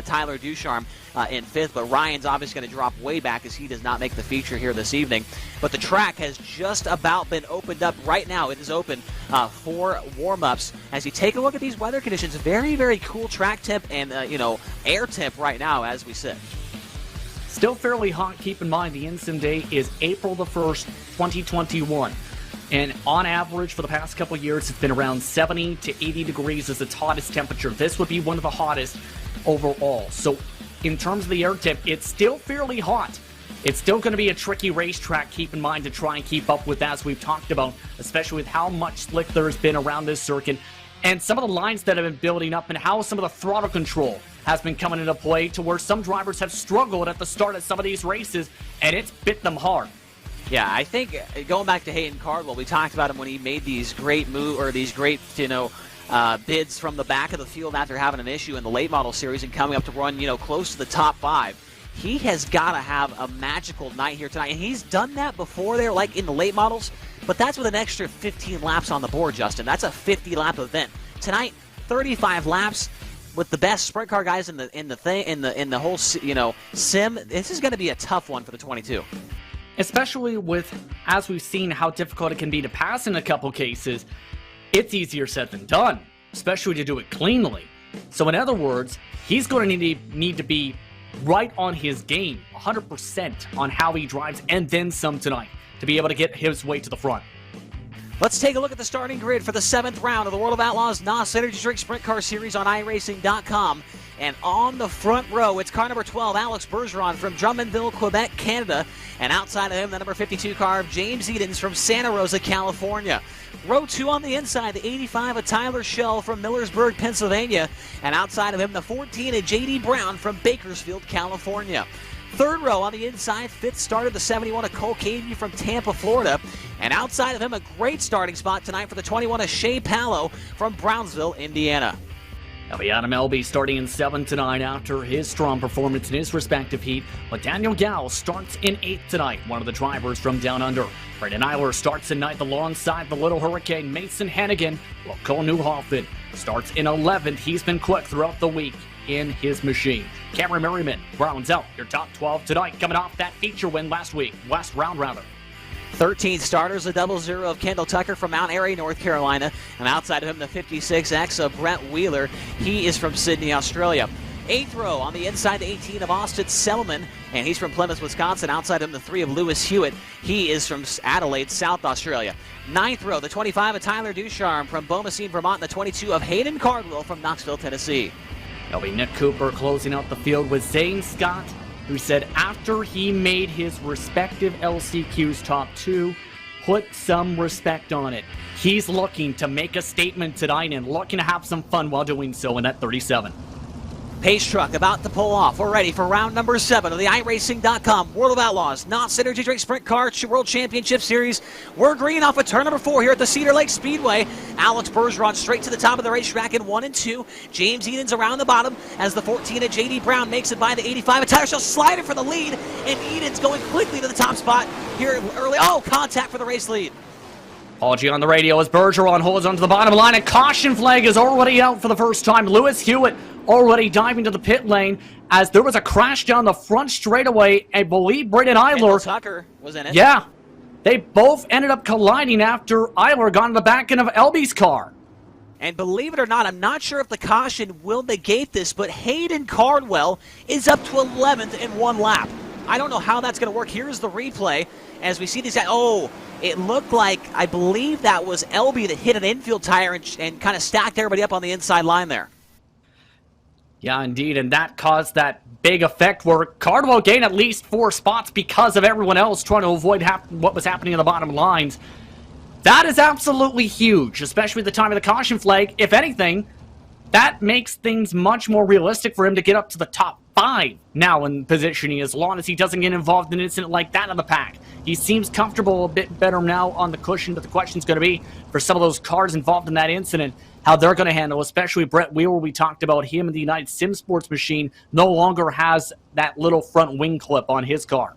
Tyler Ducharme in fifth. But Ryan's obviously going to drop way back as he does not make the feature here this evening. But the track has just about been opened up right now. It is open for warm-ups. As you take a look at these weather conditions, very, very cool track temp and, air temp right now as we sit. Still fairly hot. Keep in mind the Ensign Day is April the 1st, 2021. And on average for the past couple of years, it's been around 70 to 80 degrees as its hottest temperature. This would be one of the hottest overall. So in terms of the air temp, it's still fairly hot. It's still going to be a tricky racetrack, keep in mind, to try and keep up with, as we've talked about, especially with how much slick there's been around this circuit and some of the lines that have been building up and how some of the throttle control has been coming into play, to where some drivers have struggled at the start of some of these races, and it's bit them hard. Yeah, I think going back to Hayden Cardwell, we talked about him when he made these great bids from the back of the field after having an issue in the late model series and coming up to run, close to the top 5. He has got to have a magical night here tonight, and he's done that before there, like in the late models, but that's with an extra 15 laps on the board, Justin. That's a 50-lap event. Tonight, 35 laps with the best sprint car guys in the whole sim. This is going to be a tough one for the 22. Especially with, as we've seen, how difficult it can be to pass in a couple cases. It's easier said than done, especially to do it cleanly. So in other words, he's going to need to be right on his game, 100% on how he drives, and then some tonight to be able to get his way to the front. Let's take a look at the starting grid for the 7th round of the World of Outlaws NOS Energy Drink Sprint Car Series on iRacing.com. And on the front row, it's car number 12, Alex Bergeron from Drummondville, Quebec, Canada. And outside of him, the number 52 car of James Edens from Santa Rosa, California. Row 2 on the inside, the 85 of Tyler Schell from Millersburg, Pennsylvania. And outside of him, the 14 of J.D. Brown from Bakersfield, California. Third row on the inside, 5th starter, the 71 of Cole Cavey from Tampa, Florida. And outside of him, a great starting spot tonight for the 21 of Shea Palo from Brownsville, Indiana. That'll be Adam Elby starting in 7th tonight after his strong performance in his respective heat. But Daniel Gow starts in 8th tonight, one of the drivers from down under. Brendan Eiler starts in 9th alongside the Little Hurricane, Mason Hennigan. While Cole Newhoffen starts in 11th. He's been quick throughout the week in his machine. Cameron Merriman rounds out your top 12 tonight, coming off that feature win last round rather. 13 starters, the 00 of Kendall Tucker from Mount Airy, North Carolina. And outside of him, the 56X of Brent Wheeler. He is from Sydney, Australia. 8th row on the inside, the 18 of Austin Selman, and he's from Plymouth, Wisconsin. Outside of him, the 3 of Lewis Hewitt. He is from Adelaide, South Australia. 9th row, the 25 of Tyler Ducharme from Beaumessine, Vermont, and the 22 of Hayden Cardwell from Knoxville, Tennessee. It'll be Nick Cooper closing out the field with Zane Scott, who said after he made his respective LCQs top 2, put some respect on it. He's looking to make a statement tonight and looking to have some fun while doing so in that 37. Pace truck about to pull off. We're ready for round number 7 of the iRacing.com World of Outlaws NOS Energy Drink Sprint Car World Championship Series. We're green off of turn number 4 here at the Cedar Lake Speedway. Alex Bergeron straight to the top of the racetrack in 1 and 2. James Edens around the bottom as the 14 of J.D. Brown makes it by the 85 of Tyler Schell, sliding for the lead, and Edens going quickly to the top spot here early. Oh, contact for the race lead. Apology on the radio as Bergeron holds onto the bottom line. A caution flag is already out for the first time. Lewis Hewitt already diving to the pit lane as there was a crash down the front straightaway. I believe Braden Eiler. Tucker was in it. Yeah. They both ended up colliding after Eiler got in the back end of Elby's car. And believe it or not, I'm not sure if the caution will negate this, but Hayden Cardwell is up to 11th in one lap. I don't know how that's going to work. Here's the replay as we see these guys. Oh, it looked like, I believe that was Elby that hit an infield tire and kind of stacked everybody up on the inside line there. Yeah, indeed, and that caused that big effect where Cardwell gained at least 4 spots because of everyone else trying to avoid what was happening in the bottom lines. That is absolutely huge, especially at the time of the caution flag. If anything, that makes things much more realistic for him to get up to the top 5 now in positioning, as long as he doesn't get involved in an incident like that in the pack. He seems comfortable a bit better now on the cushion, but the question's going to be for some of those cars involved in that incident, how they're going to handle, especially Brett Wheeler. We talked about him in the United Sim Sports machine, no longer has that little front wing clip on his car.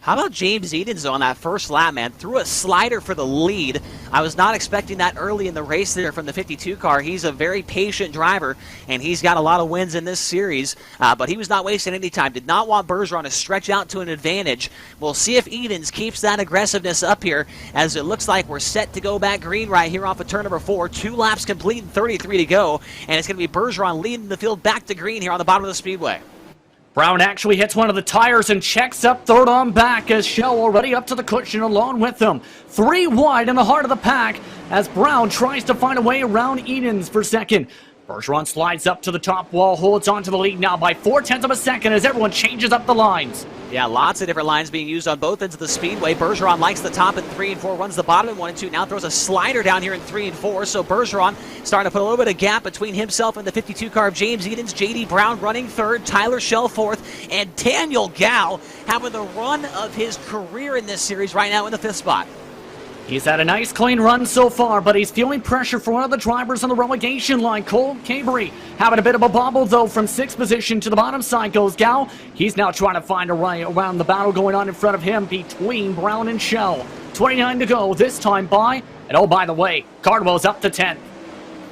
How about James Edens on that first lap, man? Threw a slider for the lead. I was not expecting that early in the race there from the 52 car. He's a very patient driver, and he's got a lot of wins in this series, but he was not wasting any time. Did not want Bergeron to stretch out to an advantage. We'll see if Edens keeps that aggressiveness up here, as it looks like we're set to go back green right here off of turn number 4. 2 laps complete and 33 to go, and it's going to be Bergeron leading the field back to green here on the bottom of the speedway. Brown actually hits one of the tires and checks up third on back as Shell already up to the cushion along with him. 3 wide in the heart of the pack as Brown tries to find a way around Edens for second. Bergeron slides up to the top wall, holds on to the lead now by 0.4 of a second as everyone changes up the lines. Yeah, lots of different lines being used on both ends of the speedway. Bergeron likes the top in 3 and 4, runs the bottom in 1 and 2. Now throws a slider down here in 3 and 4. So Bergeron starting to put a little bit of gap between himself and the 52 car of James Edens. J.D. Brown running 3rd, Tyler Schell 4th, and Daniel Gow having the run of his career in this series right now in the 5th spot. He's had a nice clean run so far, but he's feeling pressure from one of the drivers on the relegation line, Cole Cabery. Having a bit of a bobble, though, from 6th position to the bottom side goes Gow. He's now trying to find a way around the battle going on in front of him between Brown and Shell. 29 to go, this time by, and oh, by the way, Cardwell's up to 10th.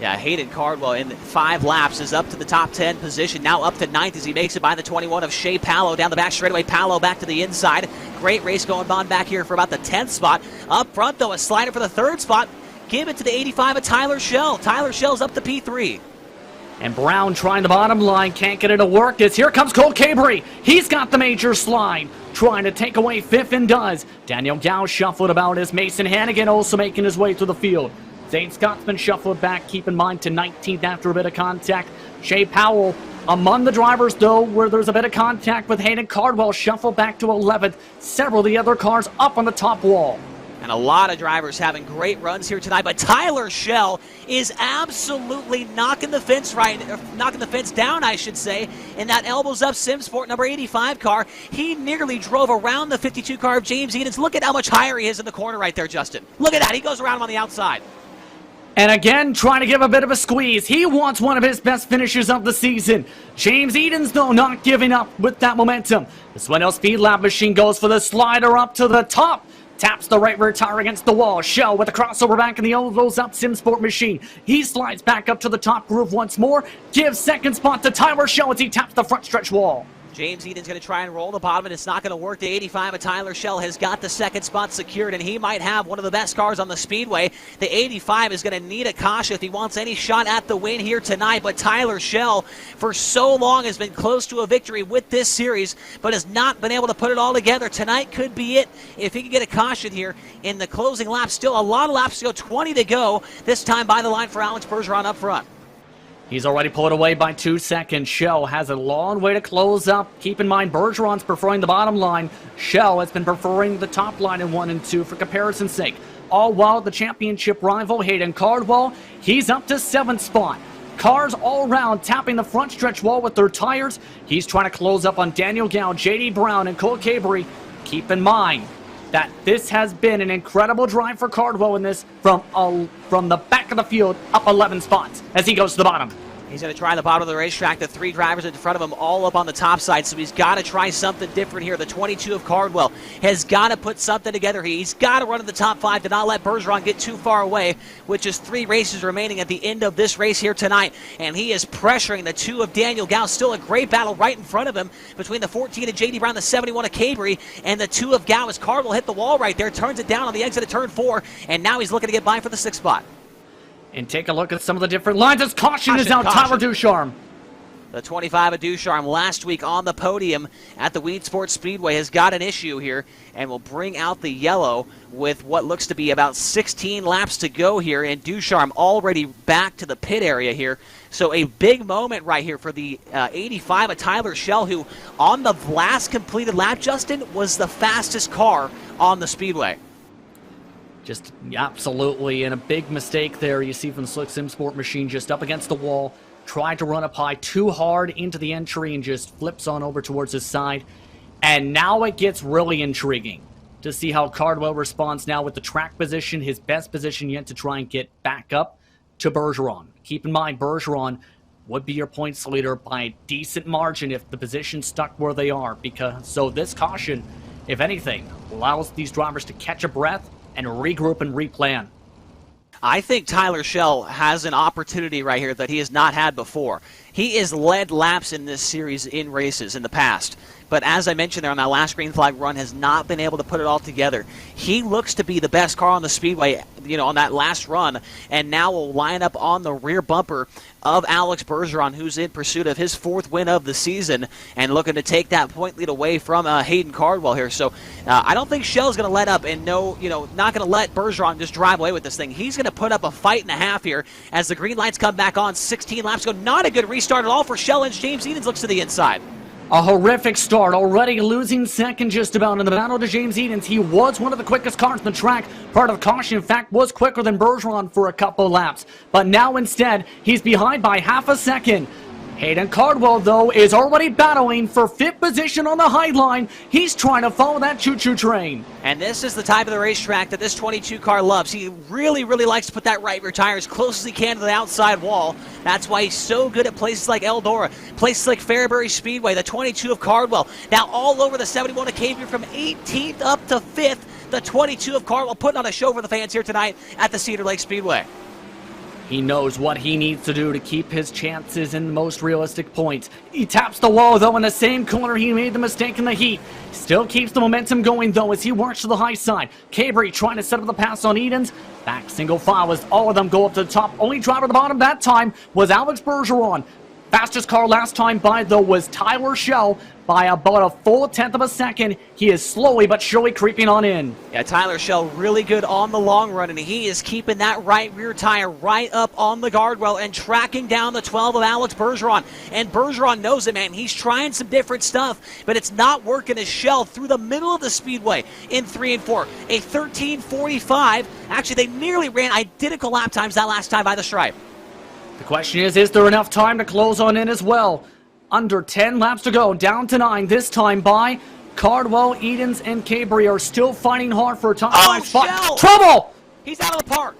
Yeah, Hayden Cardwell in 5 laps is up to the top 10 position, now up to 9th as he makes it by the 21 of Shea Pallow down the back straightaway. Pallow back to the inside. Great race going on back here for about the 10th spot. Up front, though, a slider for the 3rd spot. Give it to the 85 of Tyler Schell. Tyler Schell's up to P3. And Brown trying the bottom line, can't get it to work as here comes Cole Cabery. He's got the major slide, trying to take away 5th and does. Daniel Gow shuffled about as Mason Hannigan also making his way through the field. Zane Scotsman shuffled back, keep in mind, to 19th after a bit of contact. Shea Powell among the drivers, though, where there's a bit of contact with Hayden Cardwell, shuffled back to 11th. Several of the other cars up on the top wall. And a lot of drivers having great runs here tonight, but Tyler Schell is absolutely knocking the fence down, I should say, in that elbows up SimSport number 85 car. He nearly drove around the 52 car of James Edens. Look at how much higher he is in the corner right there, Justin. Look at that. He goes around him on the outside. And again, trying to give a bit of a squeeze. He wants one of his best finishes of the season. James Edens, though, not giving up with that momentum. The Swindell Speed Lab machine goes for the slider up to the top. Taps the right rear tire against the wall. Shell with the crossover back in the Outlaws up SimSport machine. He slides back up to the top groove once more. Gives second spot to Tyler Schell as he taps the front stretch wall. James Edens going to try and roll the bottom, and it's not going to work. The 85 of Tyler Schell has got the second spot secured, and he might have one of the best cars on the speedway. The 85 is going to need a caution if he wants any shot at the win here tonight, but Tyler Schell, for so long, has been close to a victory with this series, but has not been able to put it all together. Tonight could be it if he can get a caution here in the closing lap. Still a lot of laps to go, 20 to go, this time by the line for Alex Bergeron up front. He's already pulled away by 2 seconds. Shell has a long way to close up. Keep in mind, Bergeron's preferring the bottom line. Shell has been preferring the top line in 1 and 2 for comparison's sake. All while the championship rival, Hayden Cardwell, he's up to 7th spot. Cars all around tapping the front stretch wall with their tires. He's trying to close up on Daniel Gow, J.D. Brown, and Cole Cabery. Keep in mind that this has been an incredible drive for Cardwell in this from the back of the field up 11 spots as he goes to the bottom. He's going to try the bottom of the racetrack. The 3 drivers in front of him all up on the top side, so he's got to try something different here. The 22 of Cardwell has got to put something together. He's got to run in the top 5 to not let Bergeron get too far away, with just 3 races remaining at the end of this race here tonight. And he is pressuring the 2 of Daniel Gao. Still a great battle right in front of him between the 14 of J.D. Brown, the 71 of Cabry, and the 2 of Gao as Cardwell hit the wall right there, turns it down on the exit of turn 4, and now he's looking to get by for the 6th spot. And take a look at some of the different lines as caution is out. Tyler Ducharme. The 25 of Ducharme last week on the podium at the Weed Sports Speedway has got an issue here and will bring out the yellow with what looks to be about 16 laps to go here, and Ducharme already back to the pit area here. So a big moment right here for the 85 of Tyler Schell, who on the last completed lap, Justin, was the fastest car on the Speedway. Just absolutely, and a big mistake there you see from the Slick Sim Sport machine, just up against the wall, tried to run up high too hard into the entry and just flips on over towards his side. And now it gets really intriguing to see how Cardwell responds now with the track position, his best position yet to try and get back up to Bergeron. Keep in mind, Bergeron would be your points leader by a decent margin if the position stuck where they are, so this caution, if anything, allows these drivers to catch a breath and regroup and replan. I think Tyler Schell has an opportunity right here that he has not had before. He has led laps in this series in races in the past, but as I mentioned there on that last green flag run, has not been able to put it all together. He looks to be the best car on the Speedway, on that last run, and now will line up on the rear bumper of Alex Bergeron, who's in pursuit of his 4th win of the season and looking to take that point lead away from Hayden Cardwell here. So I don't think Schell's going to let up and not going to let Bergeron just drive away with this thing. He's going to put up a fight and a half here as the green lights come back on. 16 laps ago. Not a good restart at all for Schell, and James Edens looks to the inside. A horrific start, already losing second just about in the battle to James Edens. He was one of the quickest cars on the track. Part of the caution, in fact, was quicker than Bergeron for a couple of laps. But now instead, he's behind by half a second. Hayden Cardwell, though, is already battling for 5th position on the high line. He's trying to follow that choo-choo train. And this is the type of the racetrack that this 22 car loves. He really, really likes to put that right rear tire as close as he can to the outside wall. That's why he's so good at places like Eldora, places like Fairbury Speedway. The 22 of Cardwell now all over the 71 of Cabry from 18th up to 5th. The 22 of Cardwell putting on a show for the fans here tonight at the Cedar Lake Speedway. He knows what he needs to do to keep his chances in the most realistic points. He taps the wall, though, in the same corner he made the mistake in the heat. Still keeps the momentum going, though, as he works to the high side. Cabry trying to set up the pass on Edens. Back single file as all of them go up to the top. Only driver at the bottom that time was Alex Bergeron. Fastest car last time by, though, was Tyler Schell by about a full 1/10 of a second. He is slowly but surely creeping on in. Yeah, Tyler Schell really good on the long run, and he is keeping that right rear tire right up on the guardrail and tracking down the 12 of Alex Bergeron. And Bergeron knows it, man. He's trying some different stuff, but it's not working as Schell through the middle of the speedway in 3 and 4. A 13:45. Actually, they nearly ran identical lap times that last time by the stripe. The question is there enough time to close on in as well? Under 10 laps to go, down to 9, this time by Cardwell, Edens, and Cabry are still fighting hard for a top 5 spot. Schell! Trouble! He's out of the park.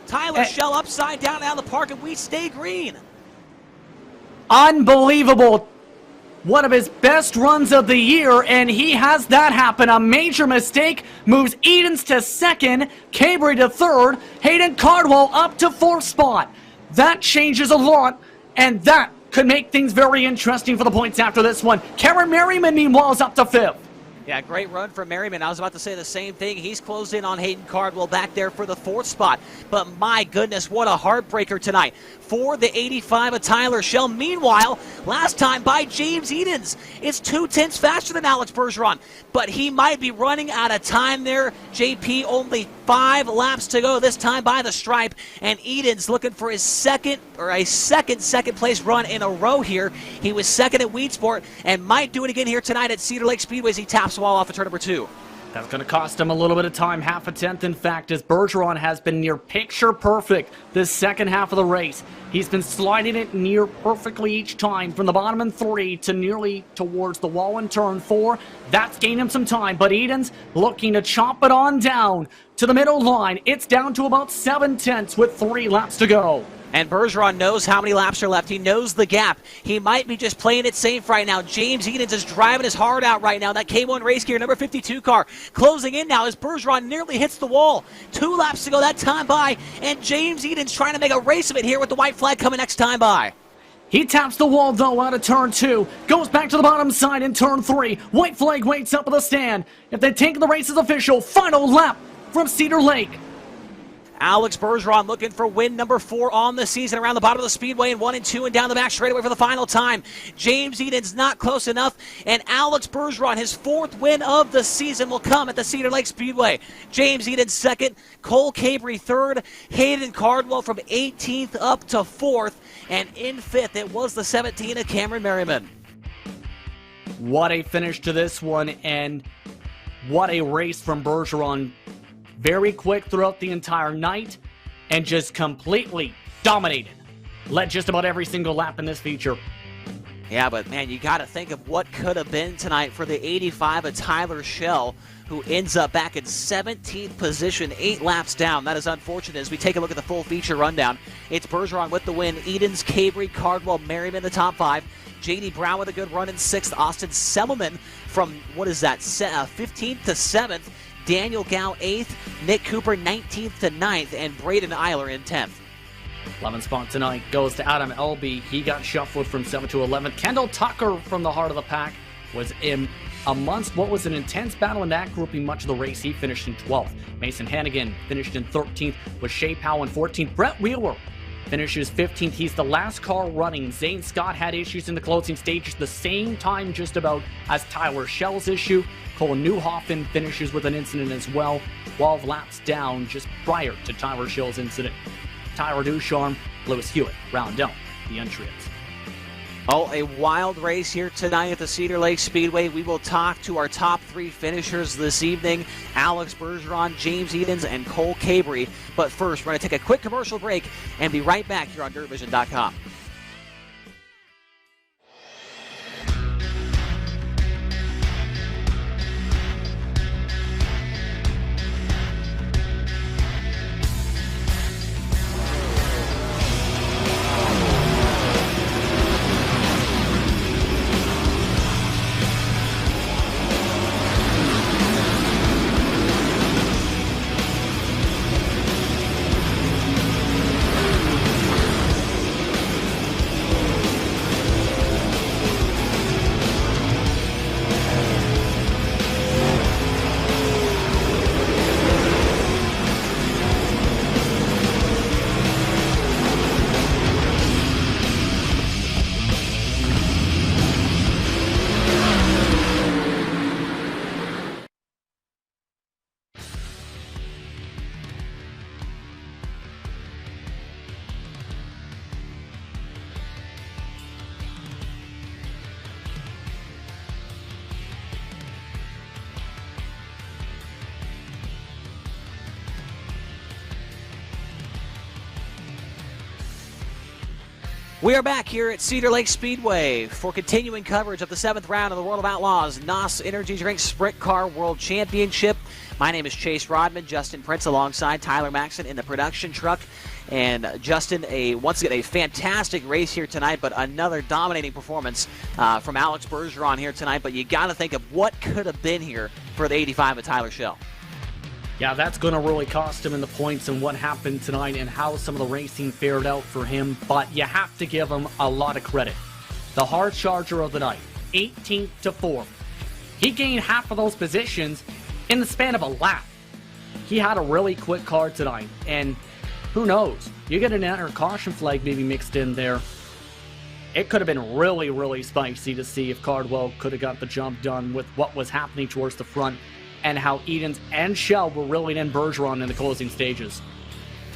Tyler Schell upside down out of the park, and we stay green. Unbelievable. One of his best runs of the year, and he has that happen. A major mistake moves Edens to 2nd, Cabry to 3rd, Hayden Cardwell up to 4th spot. That changes a lot, and that could make things very interesting for the points after this one. Karen Merriman, meanwhile, is up to 5th. Yeah, great run for Merriman. I was about to say the same thing. He's closed in on Hayden Cardwell back there for the 4th spot. But my goodness, what a heartbreaker tonight for the 85 of Tyler Schell. Meanwhile, last time by James Edens, it's 2/10 faster than Alex Bergeron. But he might be running out of time there. JP, only 5 laps to go this time by the stripe. And Edens looking for his second place run in a row here. He was 2nd at Weedsport and might do it again here tonight at Cedar Lake Speedway as he taps the wall off of turn number 2. That's going to cost him a little bit of time, half a 10th in fact, as Bergeron has been near picture perfect this second half of the race. He's been sliding it near perfectly each time from the bottom in 3 to nearly towards the wall in turn 4. That's gained him some time, but Edens looking to chop it on down to the middle line. It's down to about 7/10 with 3 laps to go. And Bergeron knows how many laps are left. He knows the gap. He might be just playing it safe right now. James Edens is driving his heart out right now. That K1 race gear, number 52 car, closing in now as Bergeron nearly hits the wall. 2 laps to go that time by, and James Edens trying to make a race of it here with the white flag coming next time by. He taps the wall, though, out of turn 2. Goes back to the bottom side in turn 3. White flag waits up at the stand. If they take the race as official, final lap from Cedar Lake. Alex Bergeron looking for win number 4 on the season around the bottom of the speedway, and 1 and 2 and down the back straightaway for the final time. James Edens not close enough, and Alex Bergeron, his 4th win of the season, will come at the Cedar Lake Speedway. James Edens 2nd, Cole Cabry 3rd, Hayden Cardwell from 18th up to 4th, and in 5th it was the 17 of Cameron Merriman. What a finish to this one, and what a race from Bergeron. Very quick throughout the entire night, and just completely dominated. Led just about every single lap in this feature. Yeah, but man, you got to think of what could have been tonight for the 85 of Tyler Schell, who ends up back in 17th position, 8 laps down. That is unfortunate as we take a look at the full feature rundown. It's Bergeron with the win, Edens, Cabry, Cardwell, Merriman the top 5. J.D. Brown with a good run in 6th. Austin Semmelman from, 15th to 7th. Daniel Gow 8th, Nick Cooper 19th to 9th, and Braden Eiler in 10th. 11th spot tonight goes to Adam Elby. He got shuffled from 7th to 11th. Kendall Tucker from the heart of the pack was in amongst what was an intense battle in that grouping much of the race. He finished in 12th. Mason Hannigan finished in 13th with Shea Powell in 14th. Brett Wheeler finishes 15th. He's the last car running. Zane Scott had issues in the closing stages the same time just about as Tyler Schell's issue. Cole Newhoffen finishes with an incident as well, 12 laps down just prior to Tyler Schell's incident. Tyler Ducharme, Lewis Hewitt round out the entrance. Oh, a wild race here tonight at the Cedar Lake Speedway. We will talk to our top 3 finishers this evening, Alex Bergeron, James Edens, and Cole Cabry. But first, we're going to take a quick commercial break and be right back here on DirtVision.com. We are back here at Cedar Lake Speedway for continuing coverage of the 7th round of the World of Outlaws NOS Energy Drink Sprint Car World Championship. My name is Chase Rodman, Justin Prince alongside Tyler Maxson in the production truck. And Justin, once again, a fantastic race here tonight, but another dominating performance from Alex Bergeron here tonight. But you got to think of what could have been here for the 85 of Tyler Schell. Yeah, that's going to really cost him in the points and what happened tonight and how some of the racing fared out for him. But you have to give him a lot of credit. The hard charger of the night, 18th to 4th. He gained half of those positions in the span of a lap. He had a really quick car tonight. And who knows? You get an inner caution flag maybe mixed in there. It could have been really, really spicy to see if Cardwell could have got the jump done with what was happening towards the front and how Edens and Schell were reeling in Bergeron in the closing stages.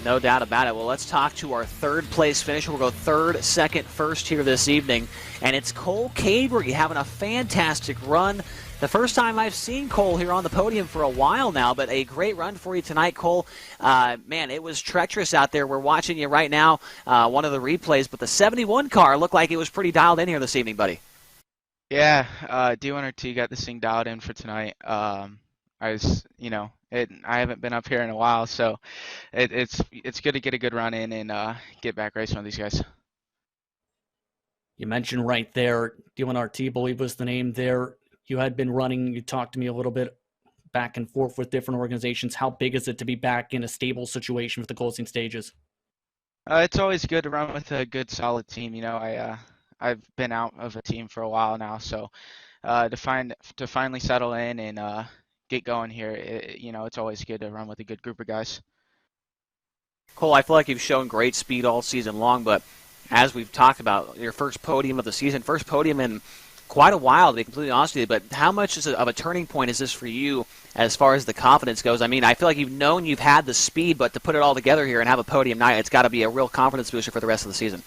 No doubt about it. Well, let's talk to our 3rd place finisher. We'll go 3rd, 2nd, 1st here this evening. And it's Cole Cabry having a fantastic run. The first time I've seen Cole here on the podium for a while now, but a great run for you tonight, Cole. Man, it was treacherous out there. We're watching you right now, one of the replays, but the 71 car looked like it was pretty dialed in here this evening, buddy. Yeah, D1 or T got this thing dialed in for tonight. I haven't been up here in a while, so it's good to get a good run in and get back racing with these guys. You mentioned right there, DLNRT, I believe was the name there. You had been running, you talked to me a little bit back and forth with different organizations. How big is it to be back in a stable situation for the closing stages? It's always good to run with a good, solid team. I've been out of a team for a while now, so to finally settle in and get going here, it's always good to run with a good group of guys. Cole, I feel like you've shown great speed all season long, but as we've talked about, your first podium of the season, first podium in quite a while, to be completely honest with you, but how much of a turning point is this for you as far as the confidence goes? I mean, I feel like you've had the speed, but to put it all together here and have a podium night, it's got to be a real confidence booster for the rest of the season.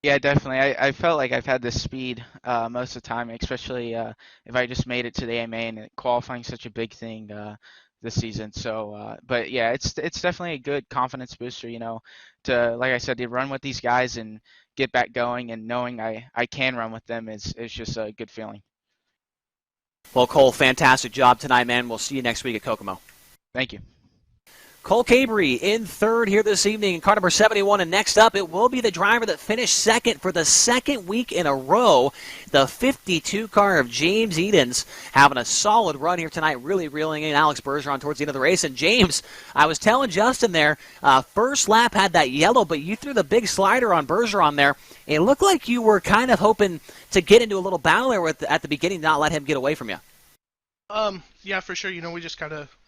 Yeah, definitely. I felt like I've had this speed most of the time, especially if I just made it to the AMA, and qualifying such a big thing this season. So, but yeah, it's definitely a good confidence booster, to, like I said, to run with these guys and get back going, and knowing I can run with them is just a good feeling. Well, Cole, fantastic job tonight, man. We'll see you next week at Kokomo. Thank you. Cole Cabrey in third here this evening in car number 71, and next up it will be the driver that finished second for the second week in a row, the 52 car of James Edens, having a solid run here tonight, really reeling in Alex Bergeron towards the end of the race. And James, I was telling Justin there, first lap had that yellow, but you threw the big slider on Bergeron there. It looked like you were kind of hoping to get into a little battle there at the beginning, not let him get away from you. Yeah, for sure.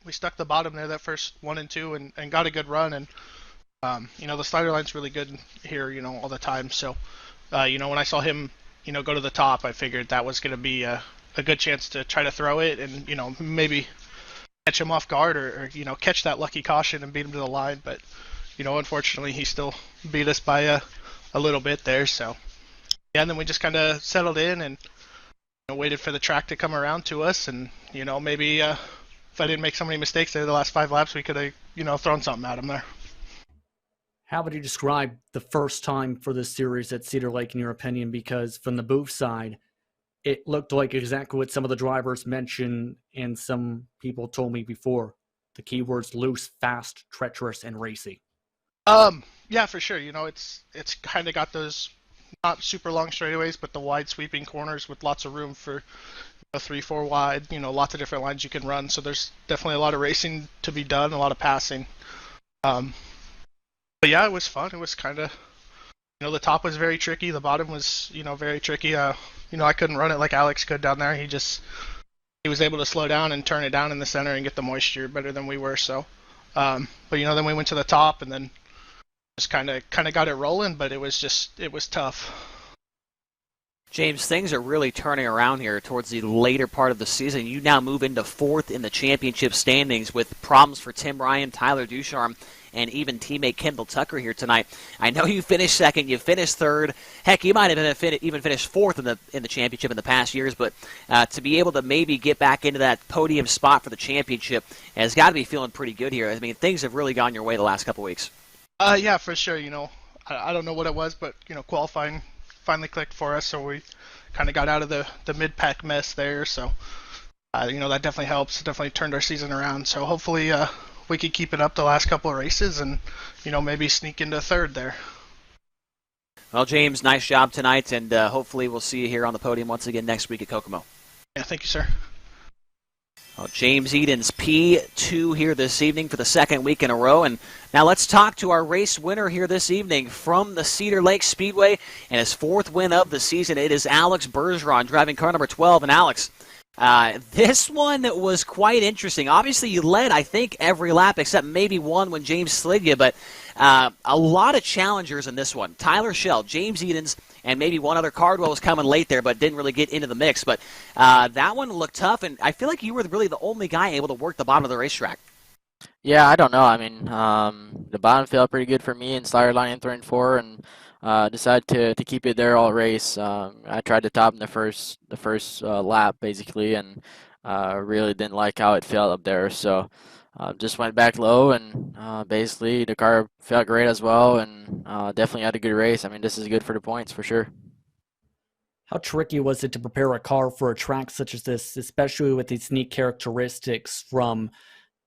We stuck the bottom there that first 1 and 2 and got a good run. And, the slider line's really good here, all the time. So, when I saw him, go to the top, I figured that was going to be a good chance to try to throw it and, maybe catch him off guard or catch that lucky caution and beat him to the line. But, unfortunately, he still beat us by a little bit there. So, yeah, and then we just kind of settled in and waited for the track to come around to us, and maybe if I didn't make so many mistakes there the last 5 laps, we could have thrown something at him there. How would you describe the first time for this series at Cedar Lake in your opinion? Because from the booth side, it looked like exactly what some of the drivers mentioned and some people told me before. The keywords loose, fast, treacherous, and racy. Yeah, for sure. It's kind of got those not super long straightaways, but the wide sweeping corners with lots of room for 3-4 wide, lots of different lines you can run. So there's definitely a lot of racing to be done, a lot of passing. But yeah, it was fun. It was kind of, the top was very tricky. The bottom was, very tricky. I couldn't run it like Alex could down there. He was able to slow down and turn it down in the center and get the moisture better than we were. So, but then we went to the top and then just kind of got it rolling, but it was tough. James, things are really turning around here towards the later part of the season. You now move into fourth in the championship standings with problems for Tim Ryan, Tyler Ducharme, and even teammate Kendall Tucker here tonight. I know you finished second, you finished third. Heck, you might have even finished fourth in the championship in the past years, but to be able to maybe get back into that podium spot for the championship has got to be feeling pretty good here. I mean, things have really gone your way the last couple weeks. Yeah, for sure. I don't know what it was, but qualifying finally clicked for us, so we kind of got out of the mid-pack mess there. So, that definitely helps. It definitely turned our season around. So hopefully, we could keep it up the last couple of races and maybe sneak into third there. Well, James, nice job tonight, and hopefully we'll see you here on the podium once again next week at Kokomo. Yeah, thank you, sir. Well, James Edens, P2 here this evening for the second week in a row. And now let's talk to our race winner here this evening from the Cedar Lake Speedway and his fourth win of the season. It is Alex Bergeron driving car number 12. And Alex, this one was quite interesting. Obviously, you led, I think, every lap except maybe one when James slid you, but a lot of challengers in this one. Tyler Schell, James Edens, and maybe one other. Cardwell was coming late there, but didn't really get into the mix. But that one looked tough, and I feel like you were really the only guy able to work the bottom of the racetrack. Yeah, I don't know. I mean, the bottom felt pretty good for me in slider line in 3 and 4, and decided to keep it there all race. I tried to top in the first lap basically, and really didn't like how it felt up there. So just went back low, and basically the car felt great as well, and definitely had a good race. I mean, this is good for the points for sure. How tricky was it to prepare a car for a track such as this, especially with its unique characteristics from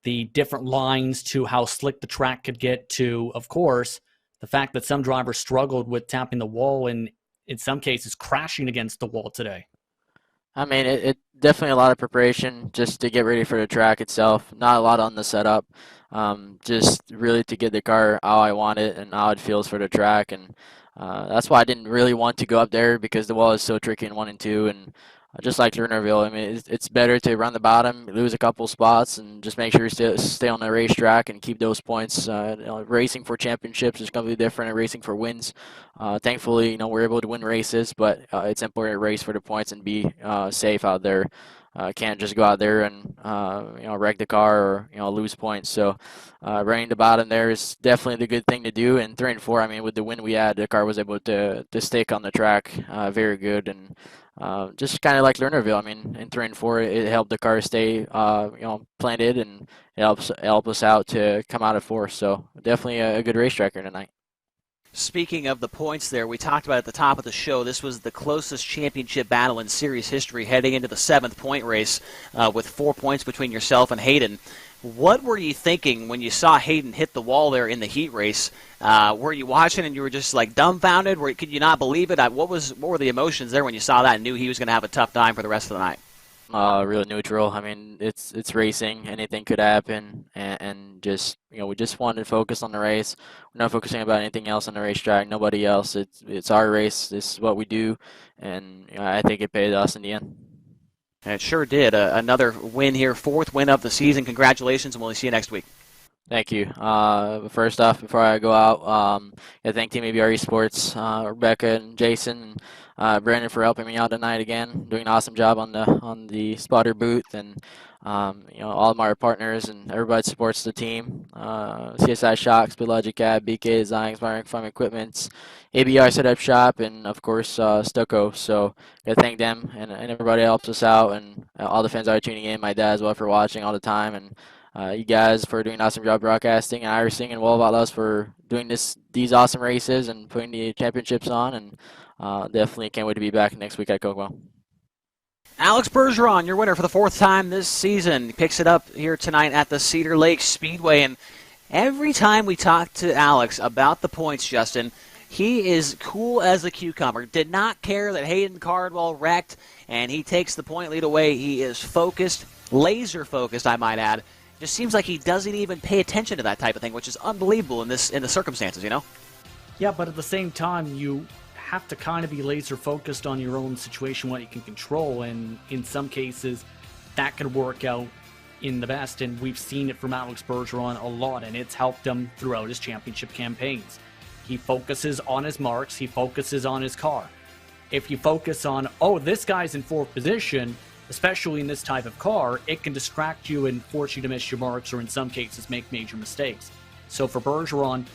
the different lines to how slick the track could get to, of course, the fact that some drivers struggled with tapping the wall and in some cases crashing against the wall today? I mean, it definitely a lot of preparation just to get ready for the track itself. Not a lot on the setup. Just really to get the car how I want it and how it feels for the track, and that's why I didn't really want to go up there because the wall is so tricky in 1 and 2, and just like Lernerville, I mean, it's better to run the bottom, lose a couple spots, and just make sure you stay on the racetrack and keep those points. Racing for championships is completely different than racing for wins. Thankfully, we're able to win races, but it's important to race for the points and be safe out there. Can't just go out there and wreck the car or lose points. So running the bottom there is definitely the good thing to do. And 3 and 4, I mean, with the win we had, the car was able to stick on the track very good, and just kind of like Lernerville. I mean, in 3 and 4, it helped the car stay planted, and it help us out to come out of 4th. So definitely a good racetrack here tonight. Speaking of the points there, we talked about at the top of the show, this was the closest championship battle in series history heading into the 7th point race with 4 points between yourself and Hayden. What were you thinking when you saw Hayden hit the wall there in the heat race? Were you watching and you were just like dumbfounded? Could you not believe it? What were the emotions there when you saw that and knew he was going to have a tough time for the rest of the night? Real neutral. I mean, it's racing. Anything could happen, and just we just wanted to focus on the race. We're not focusing about anything else on the racetrack. Nobody else. It's our race. This is what we do, and I think it paid us in the end. And it sure did. Another win here, 4th win of the season. Congratulations, and we'll see you next week. Thank you. First off, before I go out, thank Team ABR Esports, Rebecca and Jason, and Brandon for helping me out tonight again, doing an awesome job on the spotter booth, and all of my partners and everybody that supports the team. CSI Shocks, BitLogic Cab, BK Design, Inspiring Farm Equipments, ABR Setup Shop, and of course Stucco. So I thank them and everybody helps us out, and all the fans that are tuning in. My dad as well for watching all the time, and you guys for doing an awesome job broadcasting, and iRacing, and World of Outlaws for doing these awesome races and putting the championships on, and definitely can't wait to be back next week at Kokomo. Alex Bergeron, your winner for the 4th time this season, picks it up here tonight at the Cedar Lake Speedway. And every time we talk to Alex about the points, Justin, he is cool as a cucumber. Did not care that Hayden Cardwell wrecked, and he takes the point lead away. He is focused, laser focused, I might add. Just seems like he doesn't even pay attention to that type of thing, which is unbelievable in the circumstances, Yeah, but at the same time, you have to kind of be laser focused on your own situation, what you can control, and in some cases that can work out in the best, and we've seen it from Alex Bergeron a lot, and it's helped him throughout his championship campaigns. He focuses on his marks, he focuses on his car. If you focus on, this guy's in 4th position, especially in this type of car, it can distract you and force you to miss your marks, or in some cases make major mistakes. So for Bergeron,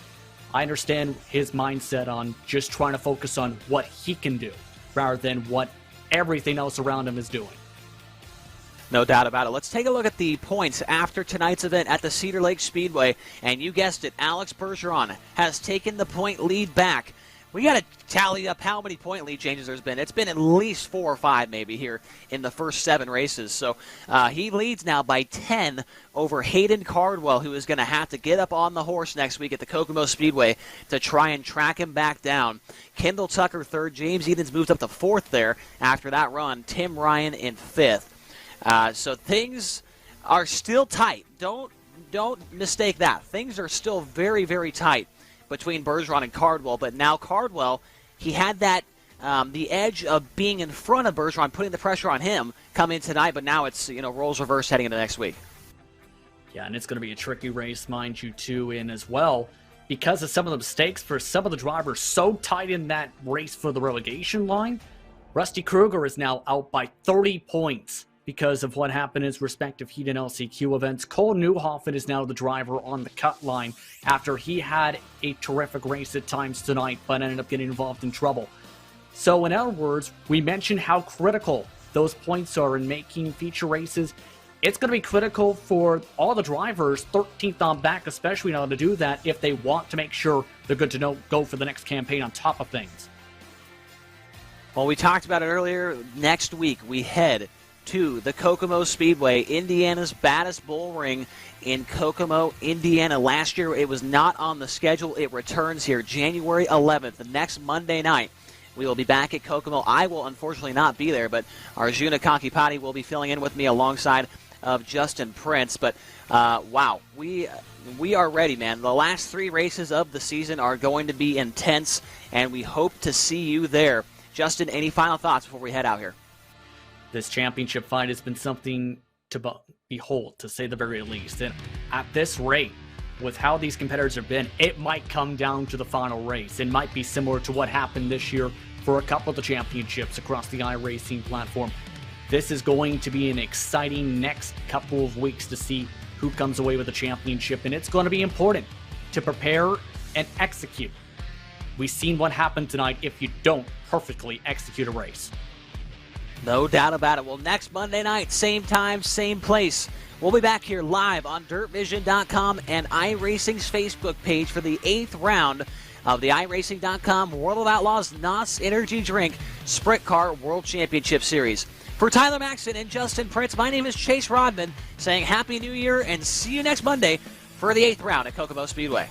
I understand his mindset on just trying to focus on what he can do rather than what everything else around him is doing. No doubt about it. Let's take a look at the points after tonight's event at the Cedar Lake Speedway. And you guessed it, Alex Bergeron has taken the point lead back. We got to tally up how many point lead changes there's been. It's been at least 4 or 5 maybe here in the first 7 races. So he leads now by 10 over Hayden Cardwell, who is going to have to get up on the horse next week at the Kokomo Speedway to try and track him back down. Kendall Tucker 3rd. James Edens moved up to 4th there after that run. Tim Ryan in 5th. So things are still tight. Don't mistake that. Things are still very, very tight between Bergeron and Cardwell, but now Cardwell, he had that the edge of being in front of Bergeron, putting the pressure on him coming tonight, but now it's roles reversed heading into next week. Yeah, and it's going to be a tricky race, mind you, too, in as well, because of some of the mistakes for some of the drivers so tight in that race for the relegation line. Rusty Kruger is now out by 30 points because of what happened in his respective heat and LCQ events. Cole Newhoffen is now the driver on the cut line after he had a terrific race at times tonight, but ended up getting involved in trouble. So in other words, we mentioned how critical those points are in making feature races. It's going to be critical for all the drivers, 13th on back especially, now to do that if they want to make sure they're good to go for the next campaign on top of things. Well, we talked about it earlier. Next week, we head to the Kokomo Speedway, Indiana's baddest bull ring in Kokomo, Indiana. Last year, it was not on the schedule. It returns here January 11th, the next Monday night. We will be back at Kokomo. I will unfortunately not be there, but Arjuna Kakipati will be filling in with me alongside of Justin Prince. But, wow, we are ready, man. The last 3 races of the season are going to be intense, and we hope to see you there. Justin, any final thoughts before we head out here? This championship fight has been something to behold, to say the very least. And at this rate, with how these competitors have been, it might come down to the final race. It might be similar to what happened this year for a couple of the championships across the iRacing platform. This is going to be an exciting next couple of weeks to see who comes away with the championship, and it's going to be important to prepare and execute. We've seen what happened tonight if you don't perfectly execute a race. No doubt about it. Well, next Monday night, same time, same place. We'll be back here live on DirtVision.com and iRacing's Facebook page for the 8th round of the iRacing.com World of Outlaws NOS Energy Drink Sprint Car World Championship Series. For Tyler Maxson and Justin Prince, my name is Chase Rodman, saying Happy New Year and see you next Monday for the 8th round at Kokomo Speedway.